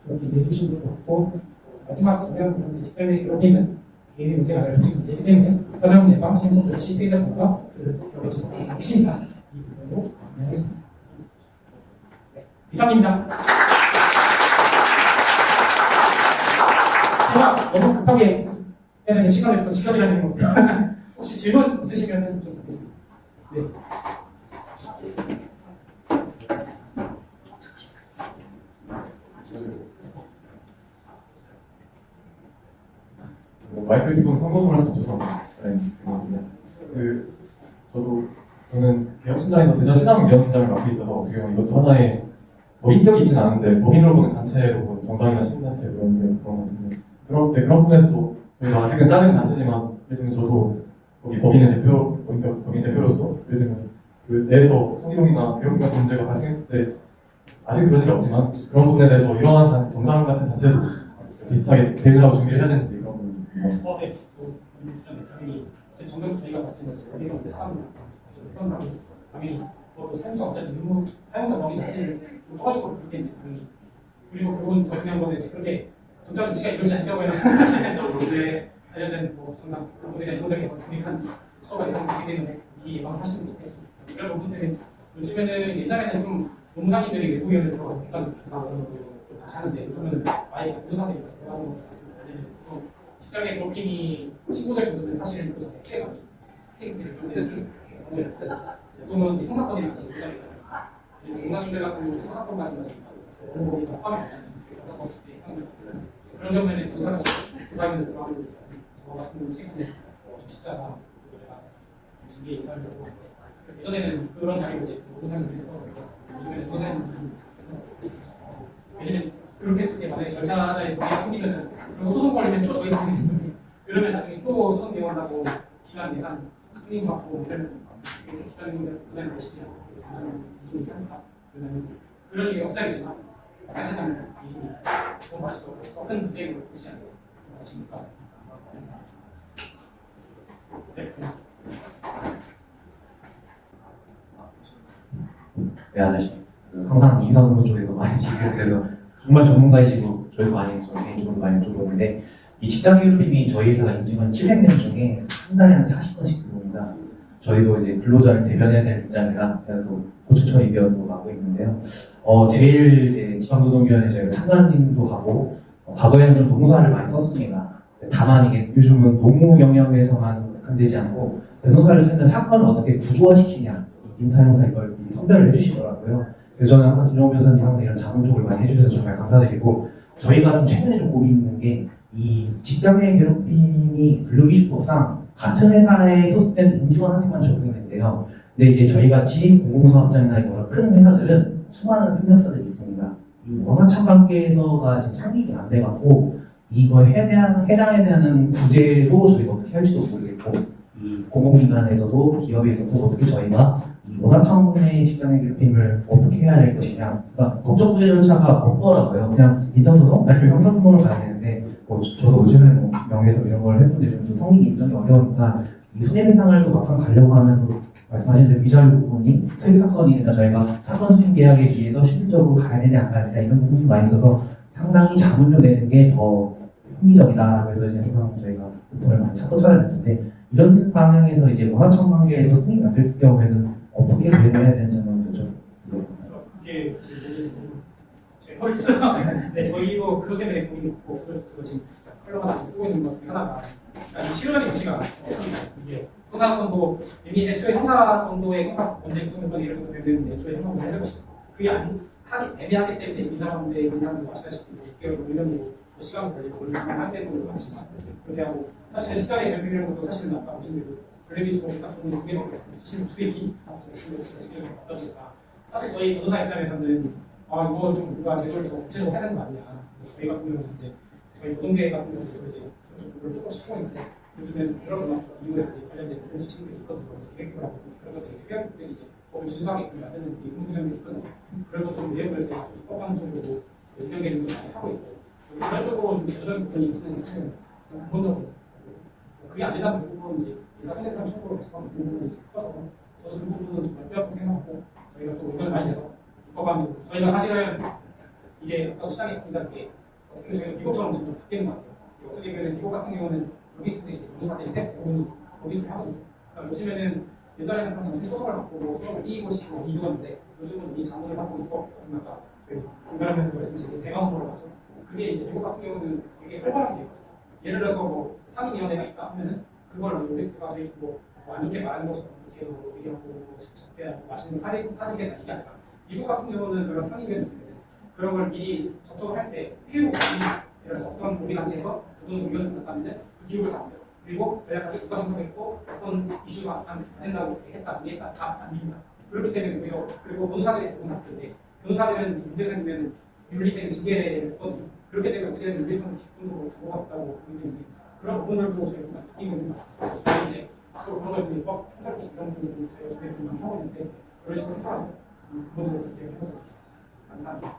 그렇게 이해해 주신 것도 없고 마지막 중요한 부분은 직장의 괴롭힘은 개인의 문제가 아니라 조직 문제이기 때문에 사정 예방, 신속 조치, 피해자 보호가 기업의 지속성이 상실이다. 이 부분으로 마무리하겠습니다. 네, 이상입니다. 제가 너무 급하게 해야 되는 시간을 또 지켜드려야 되는 겁니다. 혹시 질문 있으시면 좀 받겠습니다. 네. 마이클 기본 성공을 할 수 없어서 저는 개혁신당에서 대전신앙위원장을 맡고 있어서 어떻게 보면 이것도 하나의 법인격이 있지는 않은데 법인으로 보는 단체로 보는 정당이나 시민단체 그런 것 같은데 그런 부분에서도 저희가 아직은 작은 단체지만 예를 들면 저도 거기 법인 대표로서 예를 들면 그 내에서 성희롱이나 괴롭힘 같은 문제가 발생했을 때 아직 그런 일이 없지만 그런 부분에 대해서 이러한 정당 같은 단체도 비슷하게 대응을 하고 준비를 해야 되는지 그런 부분. 네. 당연히 정당 저희가 봤을 때는 우리가 사람 그런 당연히 또 사용자 업자들 의무 사용자 범위 자체를 좀 떠가지고 그렇기 때문에 당연히 그리고 그건 더 중요한 거는 이제 그렇게 전자 조치가 이루어지지 않다고 해서 문제에 관련된 뭐 정당 당부들이나 이런 데에서 독립한 처우가 있었기 때문에 이 예방을 하시는 게 좋겠습니다. 이런 부분들은 요즘에는 옛날에는 좀 노무사님들이 외부위원회 들어가서 객관적 조사하는 거 좀 같이 하는데 요즘은 아예 노무사들이 들어가는 것 같습니다. 또 직장의 괴롭힘이 신고될 정도면 사실 그 전에 꽤 많이 케이스들이 좀 되는 케이스예요. 보통은 형사건이 같이 부담이 가요. 공사님들 같은 경우는 형사건 가지고 공범위가 포함이 되잖아요. 그런 경우에는 조사위원회 들어가는 분이 있습니다. 저 같은 경우는 최근에 주식자가 저희가 준비에 인사를 해서 예전에는 그런 자리로 이제 공사님들이 들어가고 요즘에는 공사님들이 왜냐면 그렇게 했을 때 만약에 절차자에 문제가 생기면은 그리고 소송 걸리면 또 저희가 그러면 나중에 또 소송 대응한다고 기간 예산 승인 받고 이러면 기관님들 부담이 되시지 않고 그래서 저는 이익이 합니다. 왜냐면 그런 일이 없어야지만 사실은 이익이 더 맛있어 더 큰 문제로 되지 않고 마치는 것 같습니다. 감사합니다. 네. 네, 안녕하십니까. 항상 인사동료 쪽에서 많이 지금 그래서 정말 전문가이시고 저희도 많이 저 개인적으로 많이 여쭤보는데 이 직장 괴롭힘이 저희 회사가 인증한 700명 중에 한 달에 한 40건씩 들어옵니다. 저희도 이제 근로자를 대변해야 될 입장이라 제가 또 고추처 입변도 맡고 있는데요. 제일 이제 지방노동위원회 저희가 참관인도 하고 과거에는 좀 노무사를 많이 썼습니다. 다만 이게 요즘은 노무 영역에서만 한되지 않고 변호사를 쓰는 사건을 어떻게 구조화시키냐 인사 형사 이걸 선별을 해주시더라고요. 그래서 저는 항상 김정우 변호사님 항상 이런 자문촉을 많이 해주셔서 정말 감사드리고 저희가 좀 최근에 좀 고민있는 게 이 직장 내 괴롭힘이 근로기준법상 같은 회사에 소속된 임직원한테만 적용이 된대요. 근데 이제 저희 같이 공공사업장이나 이런 큰 회사들은 수많은 협력사들이 있습니다. 이 원화청 관계에서가 지금 상익이 안 돼갖고 이거에 해당되는 구제도 저희가 어떻게 할지도 모르겠고 이 공공기관에서도 기업에서도 어떻게 저희가 이 원화청의 직장의 괴롭힘을 어떻게 해야 될 것이냐. 그러니까 법적 구제 절차가 없더라고요. 그냥 인사소송 아니면 형사소송을 가야 되는데 저도 요즘에 뭐 명예훼손 이런 걸 했는데 좀 성립이 인정이 어려우니까 이 손해배상을 막상 가려고 하면 또 말씀하신 대로 위자료 부분이 수익 사건이니까 저희가 사건 수익 계약에 비해서 실질적으로 가야 되냐 안 가야 되냐 이런 부분이 많이 있어서 상당히 자문료 내는 게 더 합리적이다. 그래서 이제 항상 저희가 오픈을 많이 찾고 찾아냈는데 이런 방향에서 이제 원화청 관계에서 손익이 안 될 경우에는 어떻게 대응해야 되는지 한번 여쭤보겠습니다. 이게 제 허리 찢어서 네, 저희도 그것 때문에 고민이 있고 그거 지금 컬러가 쓰고 있는 것 중에 하나가 이 실효적인 조치가 없습니다. 이게 형사건도 이미 애초에 형사건도의 형사 문제 구성요건에 이런 것도 되는 애초에 형사건도 했을 것이고 그게 애매하기 때문에 민사관대 민사관도 아시다시피 6개월, 1년이고 시간 걸리고 하는 데도 많지만 그렇게 하고 사실은 직장에 괴롭히는 것도 사실은 아까 보신 대로 블랙리스트 딱 주문이 2개밖에 없습니다. 사실 되게 긴 어떠니까 사실 저희 변호사 입장에서는 이거 좀 우리가 제도를 더 구체적으로 해야 되는 거 아니냐. 저희 같은 경우는 이제 저희 노동계 같은 경우는 이제 그걸 조금씩 하고 있는데 요즘에는 여러 가지 이유에서 이제 관련된 그런 지침들이 있거든요. 디렉티브라고 해서 그런 것들이 특별히 이제 법을 준수하게 만드는 의무구성들이 있거든요. 그런 것들 내용을 저희가 입법하는 정도로 운영계는 좀 많이 하고 있고 그런 쪽으로 좀 제도적인 부분이 있으면 사실은 근본적으로 그게 안 된다면 결국은 이제 인사상대편 청구로 발생하는 부분이 이제 커서 저도 그 부분은 정말 뼈아프게 생각하고 저희가 또 의견을 많이 내서 입법하는 쪽으로 저희가 사실은 이게 아까 시장에 보인다는 게 어떻게 저희가 미국처럼 점점 바뀌는 것 같아요. 어떻게 보면 미국 같은 경우는 로비스트 이제 변호사들이 대부분이 로비스트 하거든요. 그러니까 요즘에는 옛날에는 그냥 단순히 소송을 받고 뭐 소송을 이기고 싶고 이기는데 요즘은 이 자문을 받고 있고 아까 공감하는 말씀하신 대강으로 하죠. 그게 이제 미국 같은 경우는 되게 활발하게 돼요. 예를 들어서 뭐 상임위원회가 있다 하면은 그걸 로비스트가 저희 뭐안 좋게 말하는 것처럼 제도 얘기하고 적대하고 맛있는 사리겠다 이게 아니라 미국 같은 경우는 그런 상임위원회 있으면 그런 걸 미리 접촉을 할 때 회의로 갑니다. 예를 들어서 어떤 로비 단체에서 누구는 의견을 받았다면 그 기록을 다 합니다. 그리고 연락까지 누가 신청했고 어떤 이슈가 안 된다고 했다 안 했다 다 압니다. 그렇기 때문에 오히려 그리고 변호사들이 대부분 할텐데 변호사들은 문제 생기면 윤리 때문에 징계를 했거든요. 그렇게 되면 어떻게 되면 윤리성을 기본적으로 담보가 없다고 보기 때문에 그런 부분들도 저희가 좀 느끼고 있는 것 같아요. 저희 이제 앞으로 그런 거 있으면 법 컨설팅 이런 부분을 좀 저희가 준비 좀 많이 하고 있는데 그런 식으로 해서 기본적으로 그렇게 해보도록 하겠습니다. 감사합니다.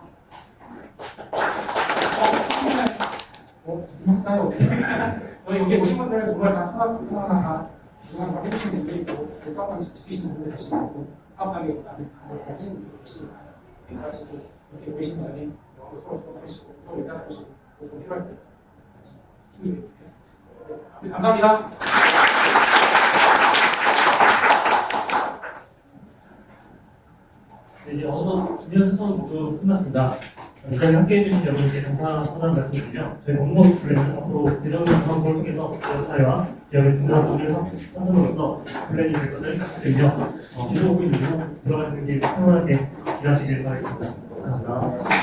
할까요? 저희 여기 오신 분들 정말 다 하나하나 다 정말 다 해주시는 분들이 있고 사업당 지키시는 분들 계시고 사업당에서 나는 하시는 분들 계시고 같이 또 이렇게 보이신 다음에 서로 주고받으시고 서로 인사해보시고 또 필요할 때 같이 힘이 되면 좋겠습니다. 네, 감사합니다. 네, 이제 어느덧 준비한 순서는 모두 끝났습니다. 저희 함께해 주신 여러분께 감사하다는 말씀드리죠. 저희 법무법인 플랜은 앞으로 대전군 사무소를 통해서 지역 사회와 지역의 든든한 선으로서 플랜이 될 것을 드리며 뒤로 오고 있는 들어가시는 길 편안하게 일하시길 바라겠습니다. 감사합니다.